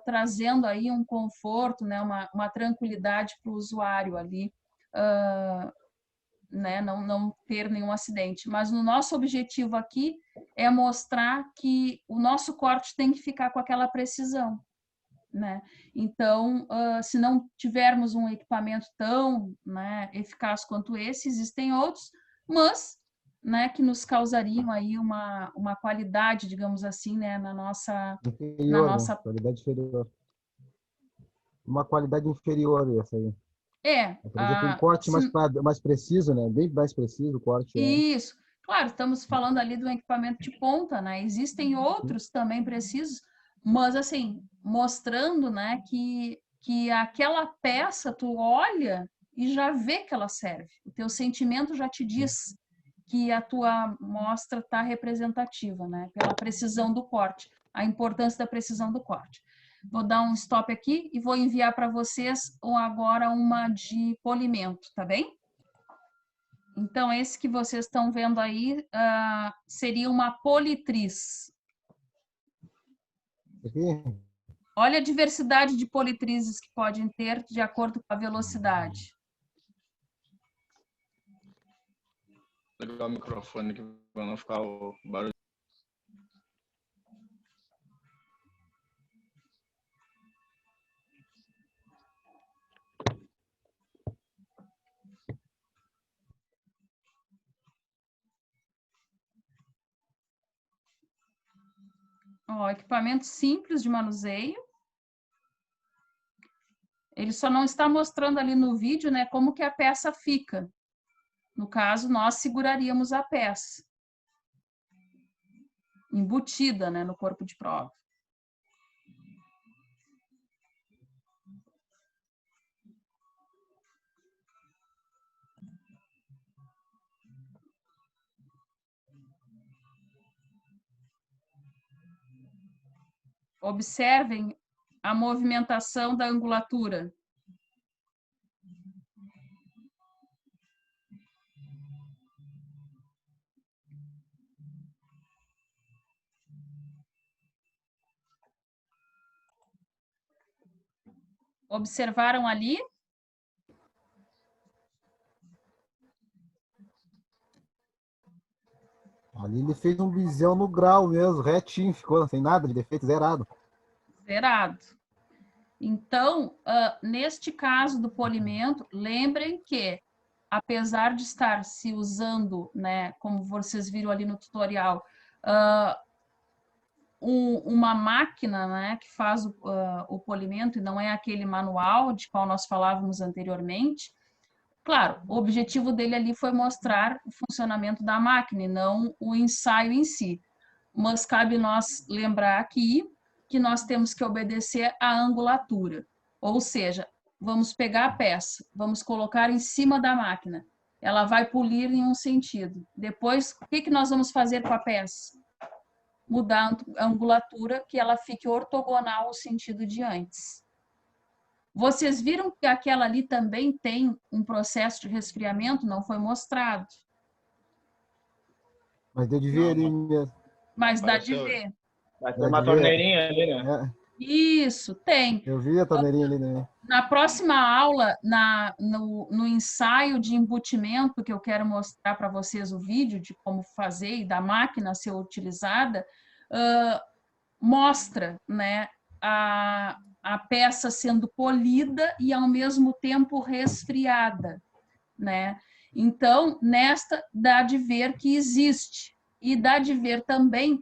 S1: trazendo aí um conforto, né, uma tranquilidade para o usuário ali, né, não ter nenhum acidente. Mas o nosso objetivo aqui é mostrar que o nosso corte tem que ficar com aquela precisão, né? Então, se não tivermos um equipamento tão, né, eficaz quanto esse, existem outros, mas, né, que nos causariam aí uma qualidade, digamos assim, né, na nossa
S5: Inferior, né? Qualidade inferior. Uma qualidade inferior essa aí. Por exemplo, um corte mais preciso, né? Bem mais preciso o corte.
S1: Isso. Claro, estamos falando ali do equipamento de ponta, né? Existem outros também precisos, mas assim, mostrando, né, que aquela peça tu olha e já vê que ela serve. O teu sentimento já te diz que a tua mostra está representativa, né? Pela precisão do corte, a importância da precisão do corte. Vou dar um stop aqui e vou enviar para vocês agora uma de polimento, tá bem? Então, esse que vocês estão vendo aí seria uma politriz. Olha a diversidade de politrizes que podem ter de acordo com a velocidade.
S2: Ligar o microfone aqui para não ficar o barulho.
S1: Ó, equipamento simples de manuseio. Ele só não está mostrando ali no vídeo, né, como que a peça fica. No caso, nós seguraríamos a peça embutida, né, no corpo de prova. Observem a movimentação da angulatura. Observaram ali?
S5: Ali ele fez um bisel no grau mesmo, retinho, ficou sem nada de defeito, zerado.
S1: Zerado. Então, neste caso do polimento, lembrem que, apesar de estar se usando, né, como vocês viram ali no tutorial, uma máquina, né, que faz o polimento, e não é aquele manual de qual nós falávamos anteriormente. Claro, o objetivo dele ali foi mostrar o funcionamento da máquina e não o ensaio em si. Mas cabe nós lembrar aqui que nós temos que obedecer à angulatura. Ou seja, vamos pegar a peça, vamos colocar em cima da máquina. Ela vai polir em um sentido. Depois, o que nós vamos fazer com a peça? Mudar a angulatura, que ela fique ortogonal ao sentido de antes. Vocês viram que aquela ali também tem um processo de resfriamento? Não foi mostrado.
S5: Mas deu de ver ali mesmo.
S1: Mas dá de ver.
S2: Vai ter uma torneirinha ali, né?
S1: Isso, tem.
S5: Eu vi a torneirinha ali, né?
S1: Na próxima aula, no ensaio de embutimento, que eu quero mostrar para vocês o vídeo de como fazer e da máquina ser utilizada, mostra, né, a peça sendo polida e, ao mesmo tempo, resfriada, né? Então, nesta, dá de ver que existe. E dá de ver também,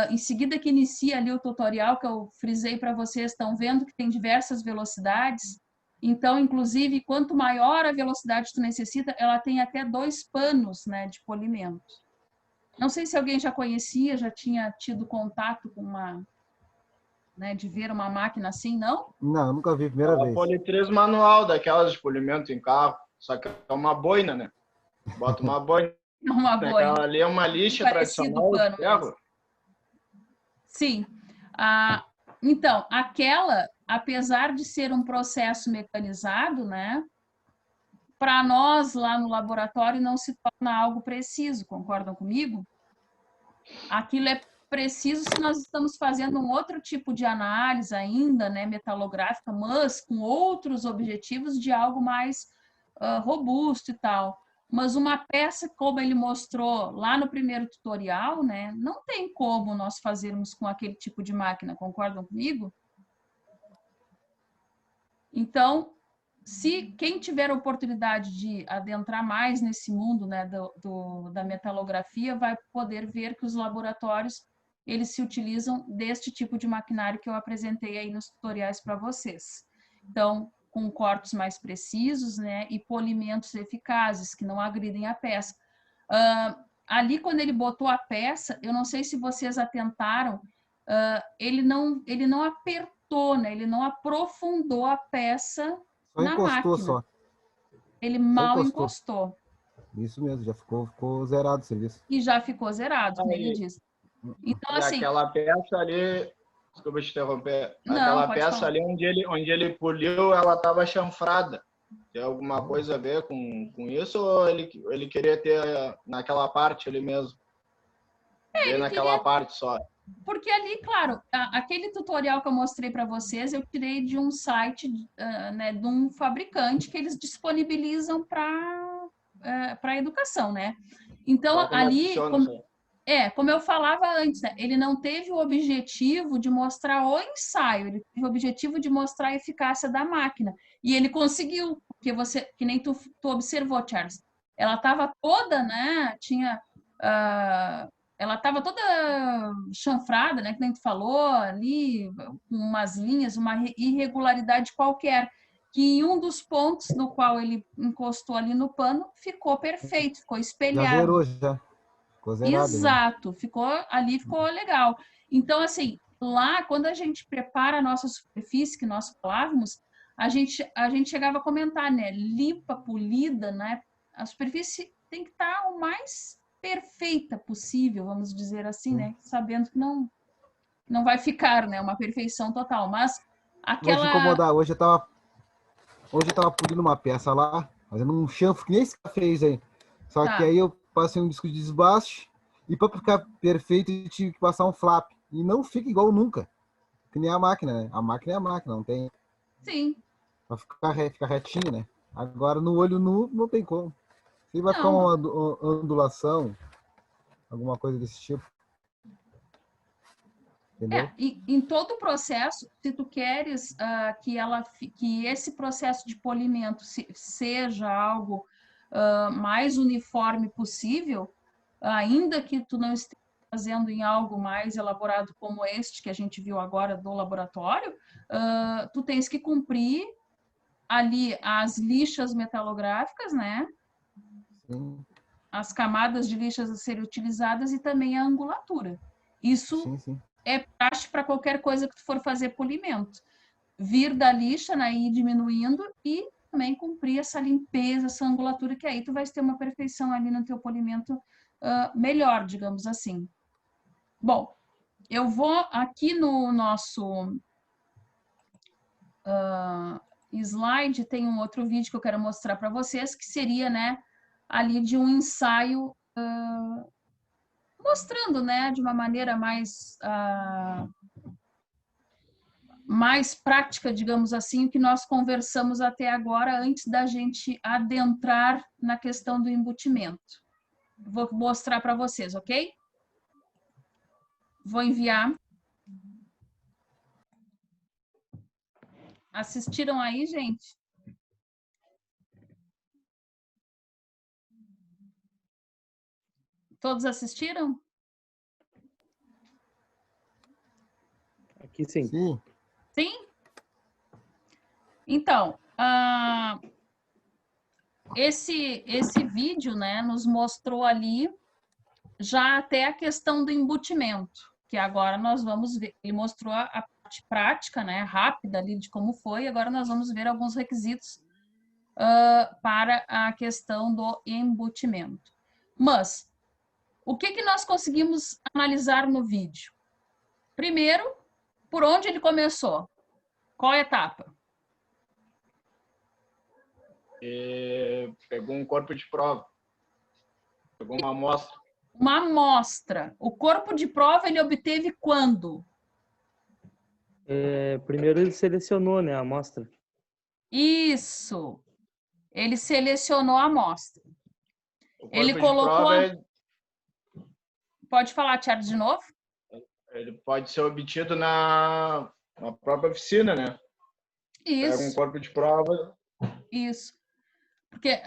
S1: em seguida que inicia ali o tutorial, que eu frisei para vocês, estão vendo que tem diversas velocidades. Então, inclusive, quanto maior a velocidade que tu necessita, ela tem até 2 panos, né, de polimento. Não sei se alguém já conhecia, já tinha tido contato com uma, né, de ver uma máquina assim, não?
S5: Não, nunca vi, primeira vez.
S2: Politriz manual, daquelas de polimento em carro, só que é uma boina, né? Bota uma boina.
S1: Uma boina.
S2: Aquela ali é uma lixa tradicional de ferro.
S1: Sim. Então, aquela, apesar de ser um processo mecanizado, né, para nós lá no laboratório não se torna algo preciso, concordam comigo? Aquilo é preciso se nós estamos fazendo um outro tipo de análise ainda, né, metalográfica, mas com outros objetivos de algo mais robusto e tal. Mas uma peça, como ele mostrou lá no primeiro tutorial, né, não tem como nós fazermos com aquele tipo de máquina, concordam comigo? Então, se quem tiver a oportunidade de adentrar mais nesse mundo, né, da metalografia, vai poder ver que os laboratórios, eles se utilizam deste tipo de maquinário que eu apresentei aí nos tutoriais para vocês. Então, com cortes mais precisos, né, e polimentos eficazes, que não agridem a peça. Ali, quando ele botou a peça, eu não sei se vocês atentaram, ele não apertou, né, ele não aprofundou a peça
S5: só
S1: na
S5: encostou
S1: máquina.
S5: só.
S1: Ele mal encostou.
S5: Isso mesmo, já ficou zerado o serviço.
S1: E já ficou zerado, como ele disse. Então, assim...
S2: aquela peça ali... Desculpa te interromper.
S1: Não,
S2: aquela peça ali onde ele poliu, ela estava chanfrada. Tem alguma coisa a ver com isso ou ele queria ter naquela parte ali mesmo? Naquela parte só.
S1: Porque ali, claro, aquele tutorial que eu mostrei para vocês, eu tirei de um site, né, de um fabricante que eles disponibilizam para educação, né? Então, ali... Como eu falava antes, né? Ele não teve o objetivo de mostrar o ensaio, ele teve o objetivo de mostrar a eficácia da máquina. E ele conseguiu, porque que nem tu observou, Charles, ela estava toda, né? Ela estava toda chanfrada, né? Que nem tu falou, ali, com umas linhas, uma irregularidade qualquer, que em um dos pontos no qual ele encostou ali no pano, ficou perfeito, ficou espelhado.
S5: Já zerou, já. Ficou zerado,
S1: exato, né? ficou legal. Então, assim, lá, quando a gente prepara a nossa superfície, que nós falávamos, a gente chegava a comentar, né? Limpa, polida, né? A superfície tem que estar o mais perfeita possível, vamos dizer assim, né? Sabendo que não vai ficar, né, uma perfeição total, mas aquela...
S5: Vou te incomodar, hoje eu tava polindo uma peça lá, fazendo um chanfro que nem esse cara fez aí. Só que aí eu passei um disco de desbaste e para ficar perfeito eu tive que passar um flap. E não fica igual nunca. Que nem a máquina, né? A máquina é a máquina, não tem...
S1: Sim.
S5: Pra ficar retinho, né? Agora no olho nu não tem como. Se vai ficar uma ondulação, alguma coisa desse tipo. Entendeu?
S1: Em todo o processo, se tu queres que esse processo de polimento seja algo mais uniforme possível, ainda que tu não esteja fazendo em algo mais elaborado como este que a gente viu agora do laboratório, tu tens que cumprir ali as lixas metalográficas, né?
S5: Sim.
S1: As camadas de lixas a serem utilizadas e também a angulatura. Isso é praxe para qualquer coisa que tu for fazer polimento. Vir da lixa, né, ir diminuindo e também cumprir essa limpeza, essa angulatura, que aí tu vai ter uma perfeição ali no teu polimento melhor, digamos assim. Bom, eu vou aqui no nosso slide, tem um outro vídeo que eu quero mostrar para vocês, que seria, né, ali de um ensaio mostrando, né, de uma maneira mais mais prática, digamos assim, que nós conversamos até agora, antes da gente adentrar na questão do embutimento. Vou mostrar para vocês, ok? Vou enviar. Assistiram aí, gente? Todos assistiram?
S3: Aqui sim.
S5: Sim.
S1: Sim? Então, esse vídeo, né, nos mostrou ali já até a questão do embutimento, que agora nós vamos ver. Ele mostrou a parte prática, né, rápida ali de como foi, agora nós vamos ver alguns requisitos para a questão do embutimento. Mas, o que nós conseguimos analisar no vídeo? Primeiro, por onde ele começou? Qual etapa?
S2: Pegou um corpo de prova. Pegou uma amostra.
S1: Uma amostra. O corpo de prova ele obteve quando?
S3: Primeiro ele selecionou, né, a amostra.
S1: Isso. Ele selecionou a amostra.
S2: O corpo
S1: Ele
S2: de
S1: colocou...
S2: prova,
S1: Pode falar, Tiago, de novo?
S2: ele pode ser obtido na própria oficina, né?
S1: Isso.
S2: Pega um corpo de prova.
S1: Isso. Porque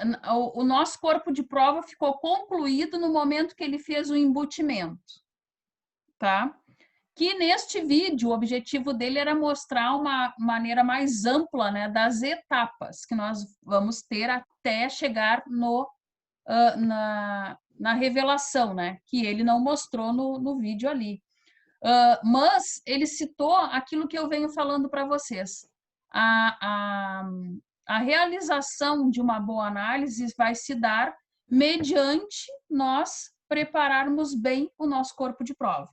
S1: o nosso corpo de prova ficou concluído no momento que ele fez o embutimento. Tá? Que neste vídeo, o objetivo dele era mostrar uma maneira mais ampla, né, das etapas que nós vamos ter até chegar na revelação, né, que ele não mostrou no vídeo ali. Mas ele citou aquilo que eu venho falando para vocês. A realização de uma boa análise vai se dar mediante nós prepararmos bem o nosso corpo de prova.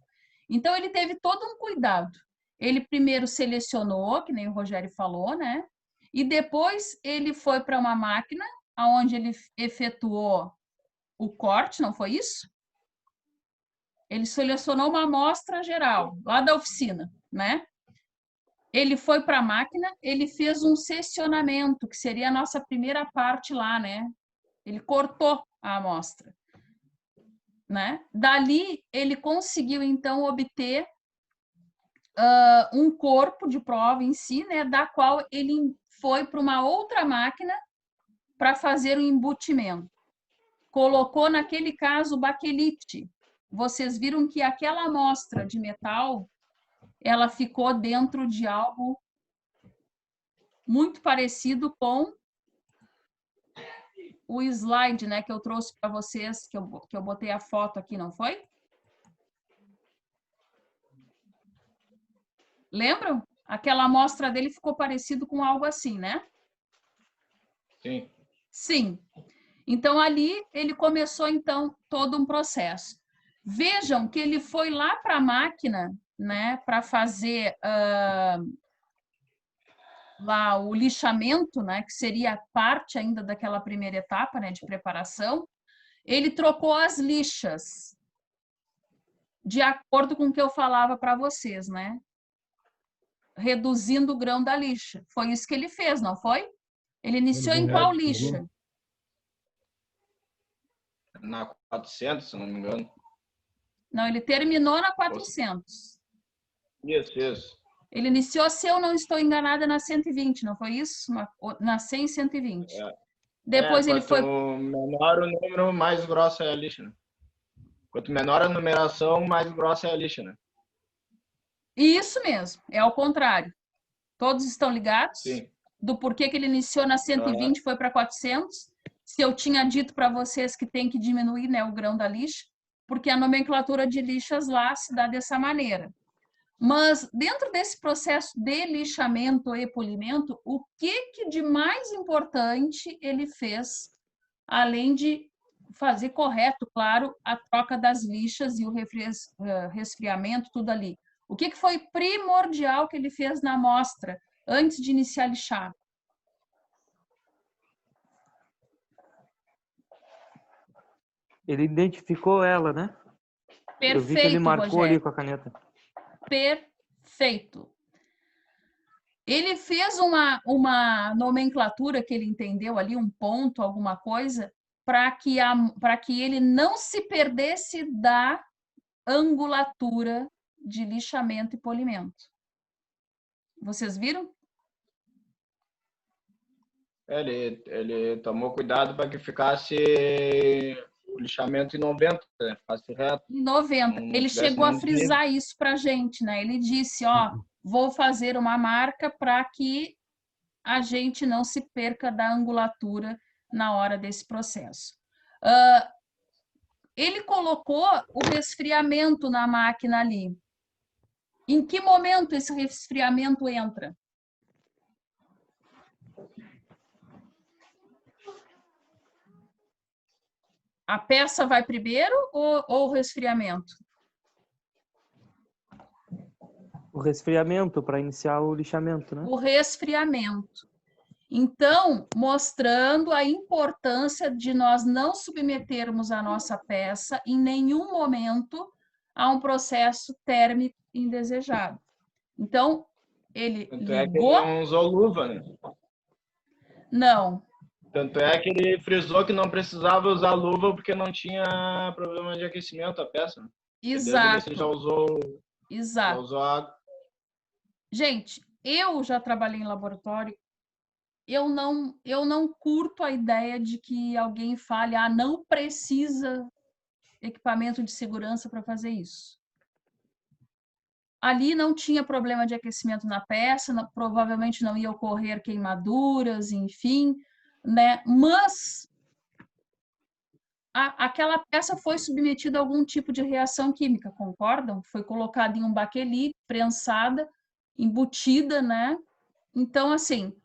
S1: Então, ele teve todo um cuidado. Ele primeiro selecionou, que nem o Rogério falou, né? E depois ele foi para uma máquina, onde ele efetuou o corte, não foi isso? Ele selecionou uma amostra geral, lá da oficina, né? Ele foi para a máquina, ele fez um seccionamento, que seria a nossa primeira parte lá, né? Ele cortou a amostra, né? Dali, ele conseguiu, então, obter um corpo de prova em si, né? Da qual ele foi para uma outra máquina para fazer o embutimento. Colocou, naquele caso, baquelite. Vocês viram que aquela amostra de metal, ela ficou dentro de algo muito parecido com o slide, né, que eu trouxe para vocês, que eu botei a foto aqui, não foi? Lembram? Aquela amostra dele ficou parecido com algo assim, né?
S2: Sim.
S1: Sim. Então, ali, ele começou, então, todo um processo. Vejam que ele foi lá para a máquina, né, para fazer lá o lixamento, né, que seria parte ainda daquela primeira etapa, né, de preparação. Ele trocou as lixas, de acordo com o que eu falava para vocês, né? Reduzindo o grão da lixa. Foi isso que ele fez, não foi? Ele iniciou em qual lixa?
S2: Na 400, se não me engano.
S1: Não, ele terminou na 400.
S2: Isso.
S1: Ele iniciou, se eu não estou enganada, na 120, não foi isso? Na 100, 120. Depois ele foi...
S2: Quanto menor o número, mais grossa é a lixa, né? Quanto menor a numeração, mais grossa é a lixa, né?
S1: Isso mesmo, é ao contrário. Todos estão ligados?
S2: Sim.
S1: Do porquê que ele iniciou na 120 e foi para 400? Se eu tinha dito para vocês que tem que diminuir, né, o grão da lixa, porque a nomenclatura de lixas lá se dá dessa maneira. Mas dentro desse processo de lixamento e polimento, o que de mais importante ele fez, além de fazer correto, claro, a troca das lixas e o resfriamento, tudo ali? O que foi primordial que ele fez na amostra antes de iniciar a lixar?
S3: Ele identificou ela, né?
S1: Perfeito,
S3: Eu vi que ele marcou
S1: Rogério.
S3: ali com a caneta.
S1: Perfeito. Ele fez uma nomenclatura que ele entendeu ali, um ponto, alguma coisa, para que ele não se perdesse da angulatura de lixamento e polimento. Vocês viram?
S2: Ele tomou cuidado para que ficasse o lixamento em 90, né? Ficasse reto.
S1: Em 90.
S2: Não
S1: Ele
S2: tivesse
S1: chegou a
S2: nenhum
S1: frisar isso para a gente, né? Ele disse, ó, vou fazer uma marca para que a gente não se perca da angulatura na hora desse processo. Ele colocou o resfriamento na máquina ali. Em que momento esse resfriamento entra? A peça vai primeiro ou o resfriamento?
S3: O resfriamento para iniciar o lixamento, né?
S1: O resfriamento. Então, mostrando a importância de nós não submetermos a nossa peça em nenhum momento a um processo térmico indesejado. Então, ele
S2: Tanto é que
S1: ligou...
S2: ele não usou luva, né?
S1: Não.
S2: Tanto é que ele frisou que não precisava usar luva porque não tinha problema de aquecimento a peça. Né?
S1: Exato.
S2: Ele já usou,
S1: Exato.
S2: já usou água.
S1: Gente, eu já trabalhei em laboratório. Eu não curto a ideia de que alguém fale, não precisa equipamento de segurança para fazer isso. Ali não tinha problema de aquecimento na peça, provavelmente não ia ocorrer queimaduras, enfim, né? Mas aquela peça foi submetida a algum tipo de reação química, concordam? Foi colocada em um baquelite, prensada, embutida, né? Então, assim,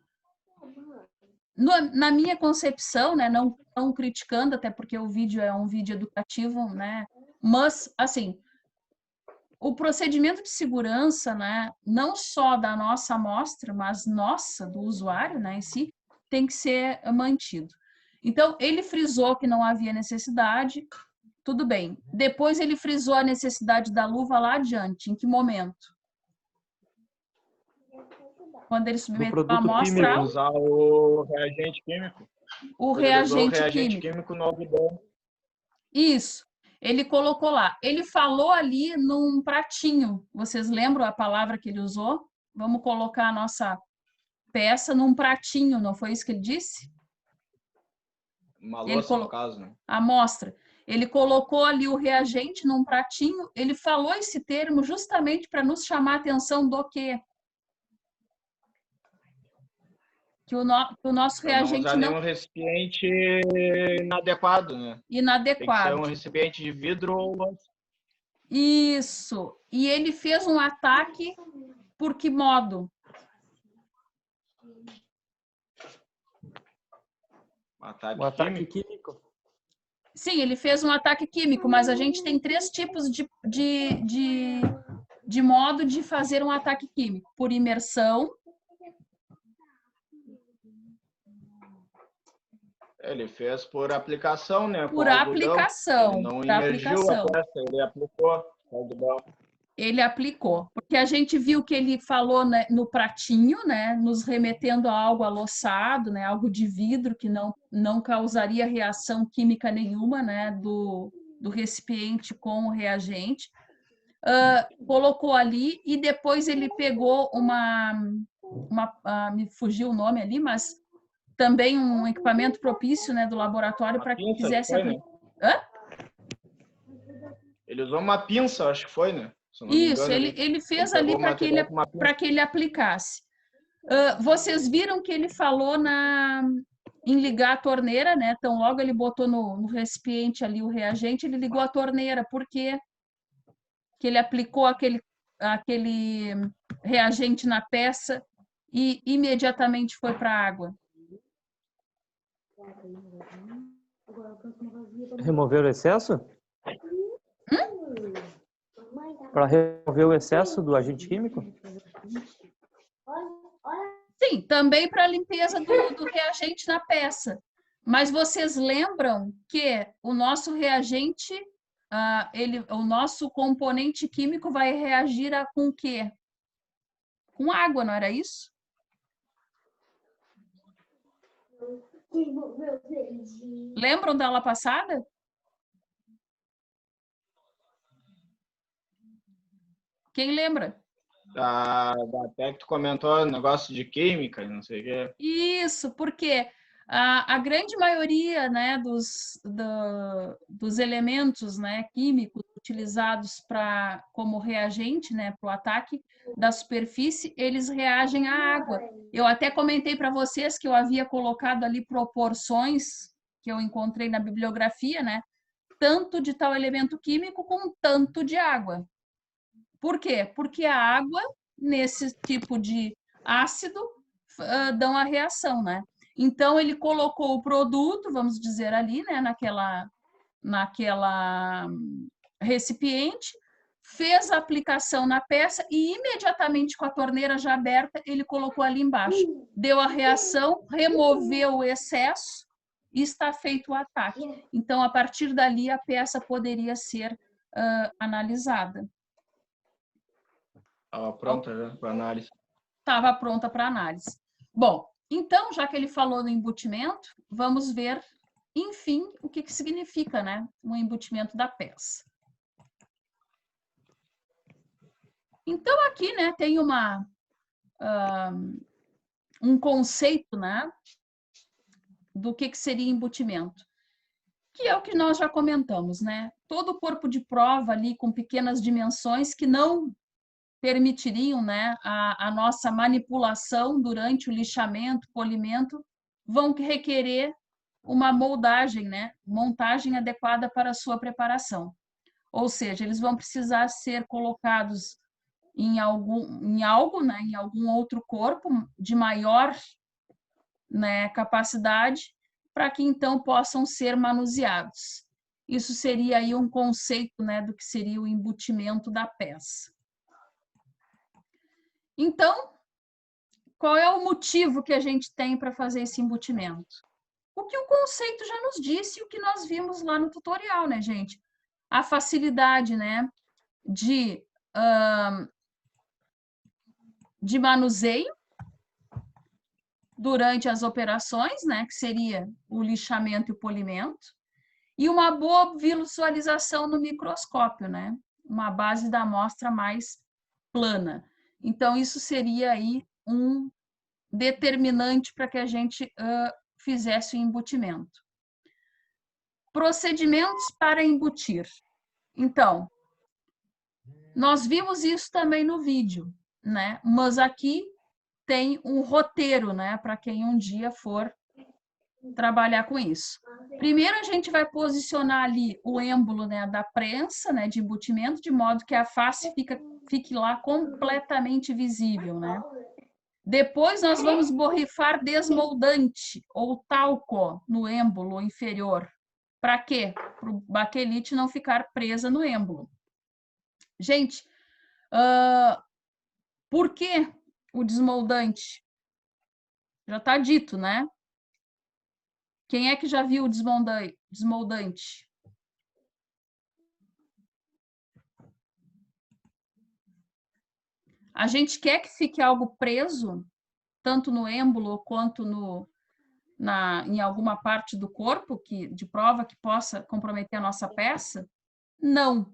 S1: na minha concepção, né, não criticando, até porque o vídeo é um vídeo educativo, né? Mas, assim, o procedimento de segurança, né, não só da nossa amostra, mas nossa, do usuário, né, em si, tem que ser mantido. Então, ele frisou que não havia necessidade, tudo bem. Depois ele frisou a necessidade da luva lá adiante. Em que momento? Quando ele submeteu a amostra...
S2: Usar o reagente químico.
S1: O
S2: reagente
S1: químico
S2: no algodão.
S1: Isso. Ele colocou lá. Ele falou ali num pratinho. Vocês lembram a palavra que ele usou? Vamos colocar a nossa peça num pratinho, não foi isso que ele disse?
S2: Uma louça, no caso, né?
S1: A amostra. Ele colocou ali o reagente num pratinho. Ele falou esse termo justamente para nos chamar a atenção do quê? Que o nosso reagente
S2: não... Não usar nenhum recipiente inadequado, né?
S1: Inadequado.
S2: Tem que ser um recipiente de vidro ou...
S1: Isso. E ele fez um ataque por que modo?
S3: O ataque químico.
S1: Sim, ele fez um ataque químico, mas a gente tem 3 tipos de modo de fazer um ataque químico. Por imersão.
S2: Ele fez por aplicação, né?
S1: Por aplicação.
S2: Ele não imergiu a peça, ele aplicou.
S1: Ele aplicou. Porque a gente viu que ele falou, né, no pratinho, né? Nos remetendo a algo aloçado, né? Algo de vidro que não causaria reação química nenhuma, né? Do recipiente com o reagente. Colocou ali e depois ele pegou me fugiu o nome ali, mas também um equipamento propício, né, do laboratório para quem quisesse aplicar.
S2: Né? Ele usou uma pinça, acho que foi, né?
S1: Isso, ele fez ali para que ele aplicasse. Vocês viram que ele falou em ligar a torneira, né? Então, logo ele botou no recipiente ali o reagente, ele ligou a torneira. Por quê? Que ele aplicou aquele reagente na peça e imediatamente foi para a água.
S3: Remover o excesso? Para remover o excesso do agente químico?
S1: Sim, também para a limpeza do reagente na peça. Mas vocês lembram que o nosso reagente, o nosso componente químico vai reagir com o quê? Com água, não era isso? Lembram da aula passada? Quem lembra?
S2: Até que tu comentou negócio de química, não sei o quê.
S1: Isso, porque a grande maioria, né, dos elementos, né, químicos utilizados como reagente, né, para o ataque da superfície, eles reagem à água. Eu até comentei para vocês que eu havia colocado ali proporções que eu encontrei na bibliografia, né, tanto de tal elemento químico com tanto de água. Por quê? Porque a água, nesse tipo de ácido, dão a reação, né? Então, ele colocou o produto, vamos dizer ali, né, naquela recipiente, fez a aplicação na peça e imediatamente com a torneira já aberta, ele colocou ali embaixo. Deu a reação, removeu o excesso e está feito o ataque. Então, a partir dali, a peça poderia ser analisada.
S2: Estava pronta já para análise.
S1: Estava pronta para análise. Bom, então, já que ele falou no embutimento, vamos ver, enfim, o que significa, né, o embutimento da peça. Então, aqui, né, tem um conceito, né, do que seria embutimento, que é o que nós já comentamos, né? Todo o corpo de prova ali com pequenas dimensões que não permitiriam, né, a nossa manipulação durante o lixamento, polimento, vão requerer uma moldagem, né, montagem adequada para a sua preparação. Ou seja, eles vão precisar ser colocados em algum outro corpo de maior, né, capacidade, para que então possam ser manuseados. Isso seria aí um conceito, né, do que seria o embutimento da peça. Então, qual é o motivo que a gente tem para fazer esse embutimento? O que o conceito já nos disse e o que nós vimos lá no tutorial, né, gente? A facilidade, né, de manuseio durante as operações, né, que seria o lixamento e o polimento, e uma boa visualização no microscópio, né? Uma base da amostra mais plana. Então, isso seria aí um determinante para que a gente fizesse o embutimento. Procedimentos para embutir. Então, nós vimos isso também no vídeo, né? Mas aqui tem um roteiro, né? Para quem um dia for trabalhar com isso. Primeiro, a gente vai posicionar ali o êmbolo, né, da prensa, né, de embutimento, de modo que a face fique lá completamente visível, né? Depois, nós vamos borrifar desmoldante ou talco no êmbolo inferior. Para quê? Para o baquelite não ficar presa no êmbolo. Gente, por que o desmoldante? Já está dito, né? Quem é que já viu o desmoldante? A gente quer que fique algo preso, tanto no êmbolo quanto em alguma parte do corpo de prova que possa comprometer a nossa peça? Não.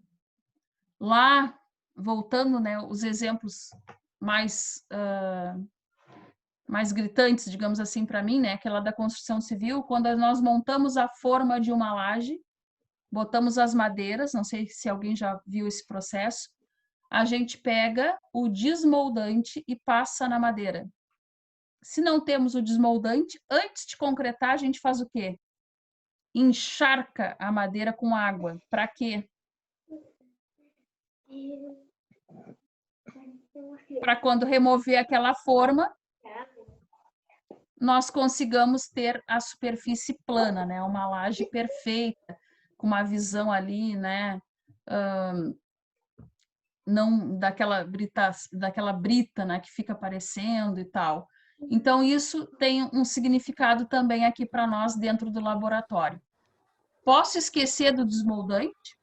S1: Lá, voltando, né, os exemplos mais gritantes, digamos assim, para mim, né, aquela da construção civil, quando nós montamos a forma de uma laje, botamos as madeiras, não sei se alguém já viu esse processo, a gente pega o desmoldante e passa na madeira. Se não temos o desmoldante, antes de concretar, a gente faz o quê? Encharca a madeira com água. Para quê? Para quando remover aquela forma, nós consigamos ter a superfície plana, né? Uma laje perfeita, com uma visão ali, né? Não daquela brita, né? Que fica aparecendo e tal. Então, isso tem um significado também aqui para nós dentro do laboratório. Posso esquecer do desmoldante?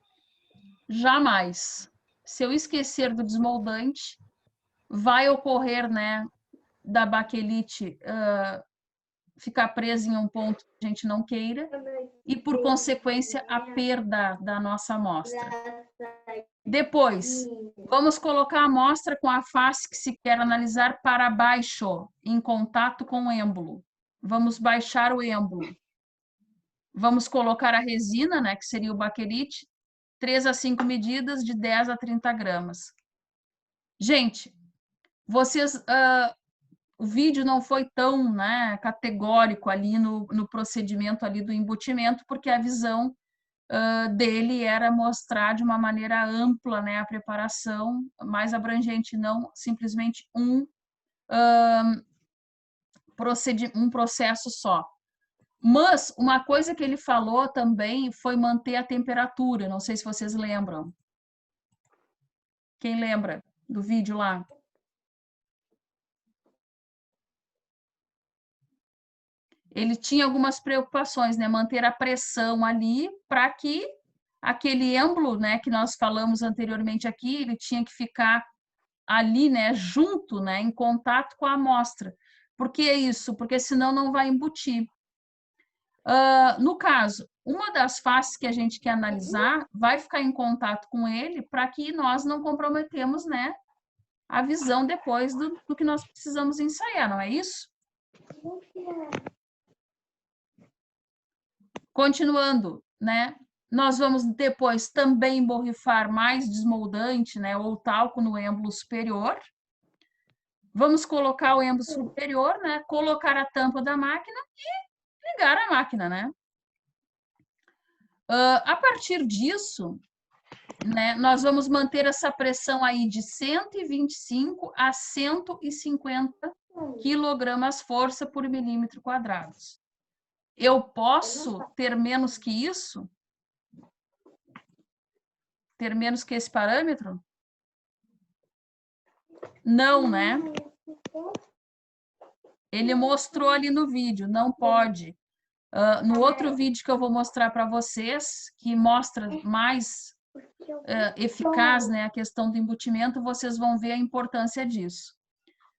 S1: Jamais. Se eu esquecer do desmoldante, vai ocorrer, né, da baquelite ficar presa em um ponto que a gente não queira e, por consequência, a perda da nossa amostra. Depois, vamos colocar a amostra com a face que se quer analisar para baixo, em contato com o êmbolo. Vamos baixar o êmbolo. Vamos colocar a resina, né, que seria o baquelite, 3 a 5 medidas, de 10 a 30 gramas. Gente, vocês... o vídeo não foi tão, né, categórico ali no procedimento ali do embutimento, porque a visão dele era mostrar de uma maneira ampla, né, a preparação mais abrangente, não simplesmente um processo só. Mas uma coisa que ele falou também foi manter a temperatura, não sei se vocês lembram. Quem lembra do vídeo lá? Ele tinha algumas preocupações, né? Manter a pressão ali para que aquele êmbolo, né, que nós falamos anteriormente aqui, ele tinha que ficar ali, né, junto, né, em contato com a amostra. Por que isso? Porque senão não vai embutir. No caso, uma das faces que a gente quer analisar vai ficar em contato com ele para que nós não comprometemos, né, a visão depois do que nós precisamos ensaiar, não é isso? Continuando, né? Nós vamos depois também borrifar mais desmoldante, né, ou talco no êmbolo superior. Vamos colocar o êmbolo superior, né, colocar a tampa da máquina e ligar a máquina, né? A partir disso, né, nós vamos manter essa pressão aí de 125 a 150 quilogramas força por milímetro quadrados. Eu posso ter menos que isso? Ter menos que esse parâmetro? Não, né? Ele mostrou ali no vídeo, não pode. No outro vídeo que eu vou mostrar para vocês, que mostra mais eficaz, né, a questão do embutimento, vocês vão ver a importância disso.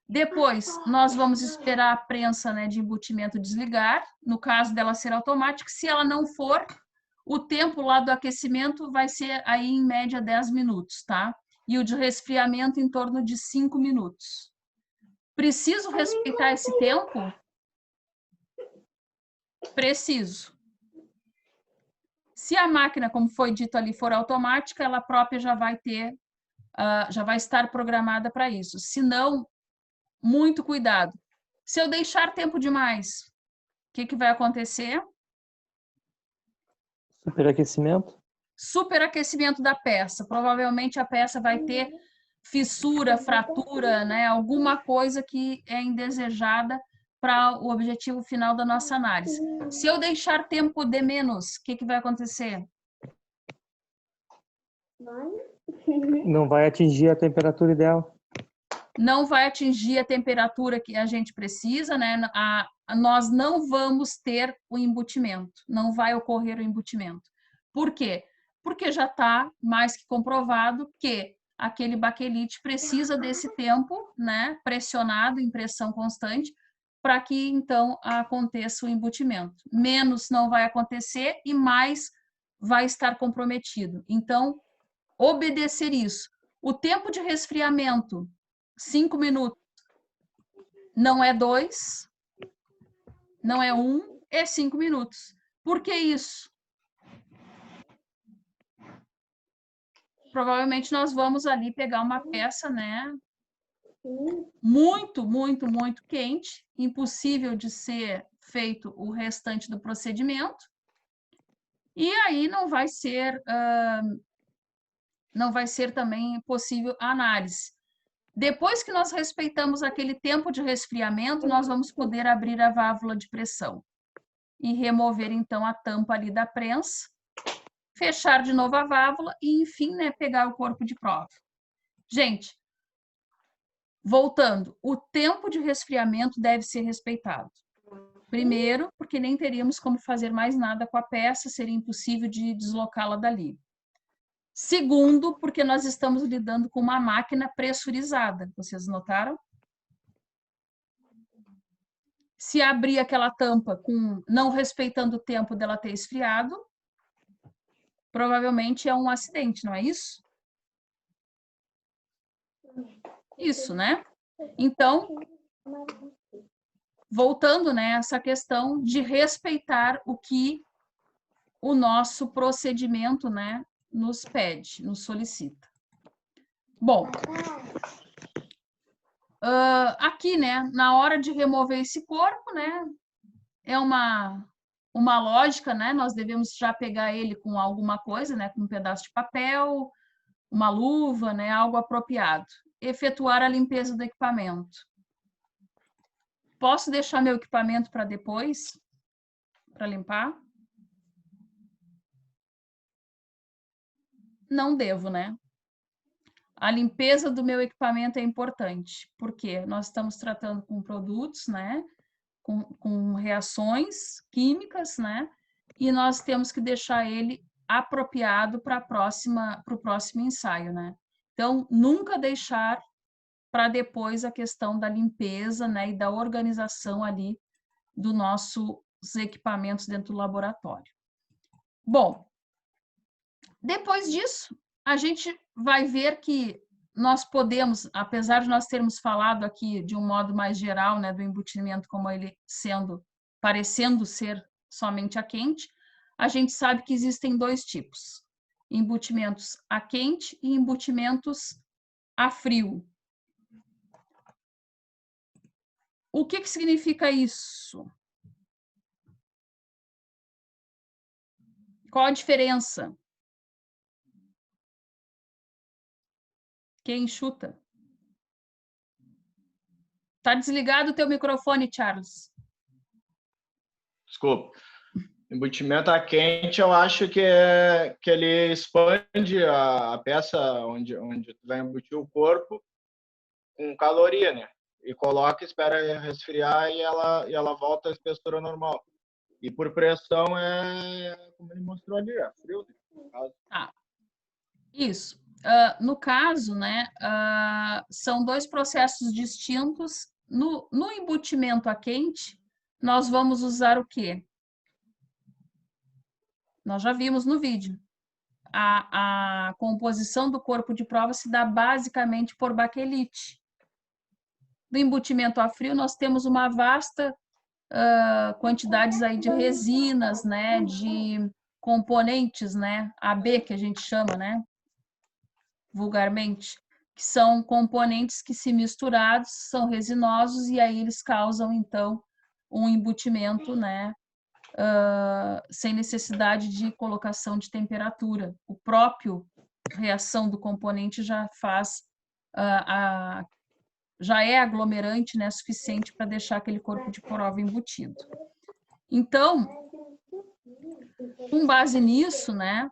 S1: Depois, nós vamos esperar a prensa, né, de embutimento desligar, no caso dela ser automática. Se ela não for, o tempo lá do aquecimento vai ser aí em média 10 minutos, tá? E o de resfriamento em torno de 5 minutos. Preciso respeitar esse tempo? Preciso. Se a máquina, como foi dito ali, for automática, ela própria já vai ter, já vai estar programada para isso. Se não, muito cuidado. Se eu deixar tempo demais, o que vai acontecer?
S3: Superaquecimento.
S1: Superaquecimento da peça. Provavelmente a peça vai ter fissura, fratura, né? Alguma coisa que é indesejada para o objetivo final da nossa análise. Se eu deixar tempo de menos, o que vai acontecer?
S3: Não vai atingir a temperatura ideal.
S1: Não vai atingir a temperatura que a gente precisa, né? Nós não vamos ter o embutimento, não vai ocorrer o embutimento. Por quê? Porque já está mais que comprovado que aquele baquelite precisa desse tempo, né, pressionado em pressão constante, para que então aconteça o embutimento. Menos não vai acontecer e mais vai estar comprometido. Então, obedecer isso. O tempo de resfriamento, 5 minutos, não é 2, não é 1, é 5 minutos. Por que isso? Provavelmente nós vamos ali pegar uma peça, né, muito, muito, muito quente, impossível de ser feito o restante do procedimento, e aí não vai ser também possível a análise. Depois que nós respeitamos aquele tempo de resfriamento, nós vamos poder abrir a válvula de pressão e remover, então, a tampa ali da prensa, fechar de novo a válvula e, enfim, né, pegar o corpo de prova. Gente, voltando, o tempo de resfriamento deve ser respeitado. Primeiro, porque nem teríamos como fazer mais nada com a peça, seria impossível de deslocá-la dali. Segundo, porque nós estamos lidando com uma máquina pressurizada. Vocês notaram? Se abrir aquela tampa com não respeitando o tempo dela ter esfriado, provavelmente é um acidente, não é isso? Isso, né? Então, voltando, né, essa questão de respeitar o que o nosso procedimento, né, nos pede, nos solicita. Bom, aqui, né, na hora de remover esse corpo, né, é uma lógica, né, nós devemos já pegar ele com alguma coisa, né, com um pedaço de papel, uma luva, né, algo apropriado. Efetuar a limpeza do equipamento. Posso deixar meu equipamento para depois, para limpar? Não devo, né? A limpeza do meu equipamento é importante, porque nós estamos tratando com produtos, né? Com reações químicas, né? E nós temos que deixar ele apropriado para o próximo ensaio, né? Então, nunca deixar para depois a questão da limpeza, né? E da organização ali dos nossos equipamentos dentro do laboratório. Bom, depois disso, a gente vai ver que nós podemos, apesar de nós termos falado aqui de um modo mais geral, né, do embutimento como ele parecendo ser somente a quente, a gente sabe que existem dois tipos: embutimentos a quente e embutimentos a frio. O que significa isso? Qual a diferença? Quem chuta? Tá desligado o teu microfone, Charles.
S2: Desculpa. Embutimento a quente, eu acho que ele expande a peça onde tu vai embutir o corpo com caloria, né? E coloca, espera resfriar e ela volta à espessura normal. E por pressão como ele mostrou ali, é frio.
S1: Ah, isso. No caso, né, são dois processos distintos. No embutimento a quente, nós vamos usar o quê? Nós já vimos no vídeo. A composição do corpo de prova se dá basicamente por baquelite. No embutimento a frio, nós temos uma vasta quantidades aí de resinas, né, de componentes, né, AB que a gente chama, né, vulgarmente, que são componentes que, se misturados, são resinosos e aí eles causam, então, um embutimento, né, sem necessidade de colocação de temperatura. O próprio reação do componente já faz, já é aglomerante, né, suficiente para deixar aquele corpo de prova embutido. Então, com base nisso, né,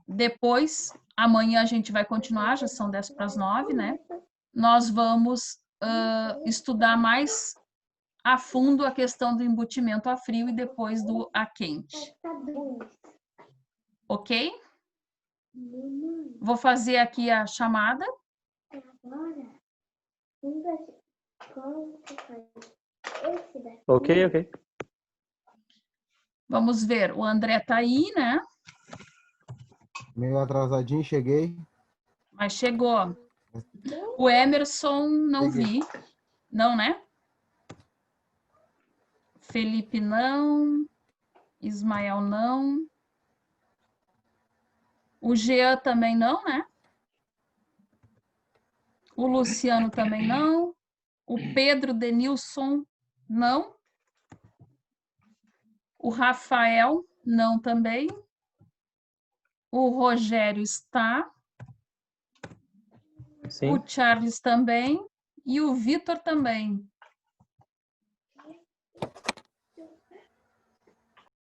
S1: depois, amanhã a gente vai continuar, já são 10:50, né? Nós vamos estudar mais a fundo a questão do embutimento a frio e depois do a quente. Ok? Vou fazer aqui a chamada.
S3: Ok.
S1: Vamos ver, o André tá aí, né?
S5: Meio atrasadinho, cheguei.
S1: Mas chegou. O Emerson, não
S5: Cheguei.
S1: vi. Não, né? Felipe, não. Ismael, não. O Jean também não, né? O Luciano também não. O Pedro Denilson, não. O Rafael, não também. O Rogério está.
S3: Sim.
S1: O Charles também. E o Vitor também.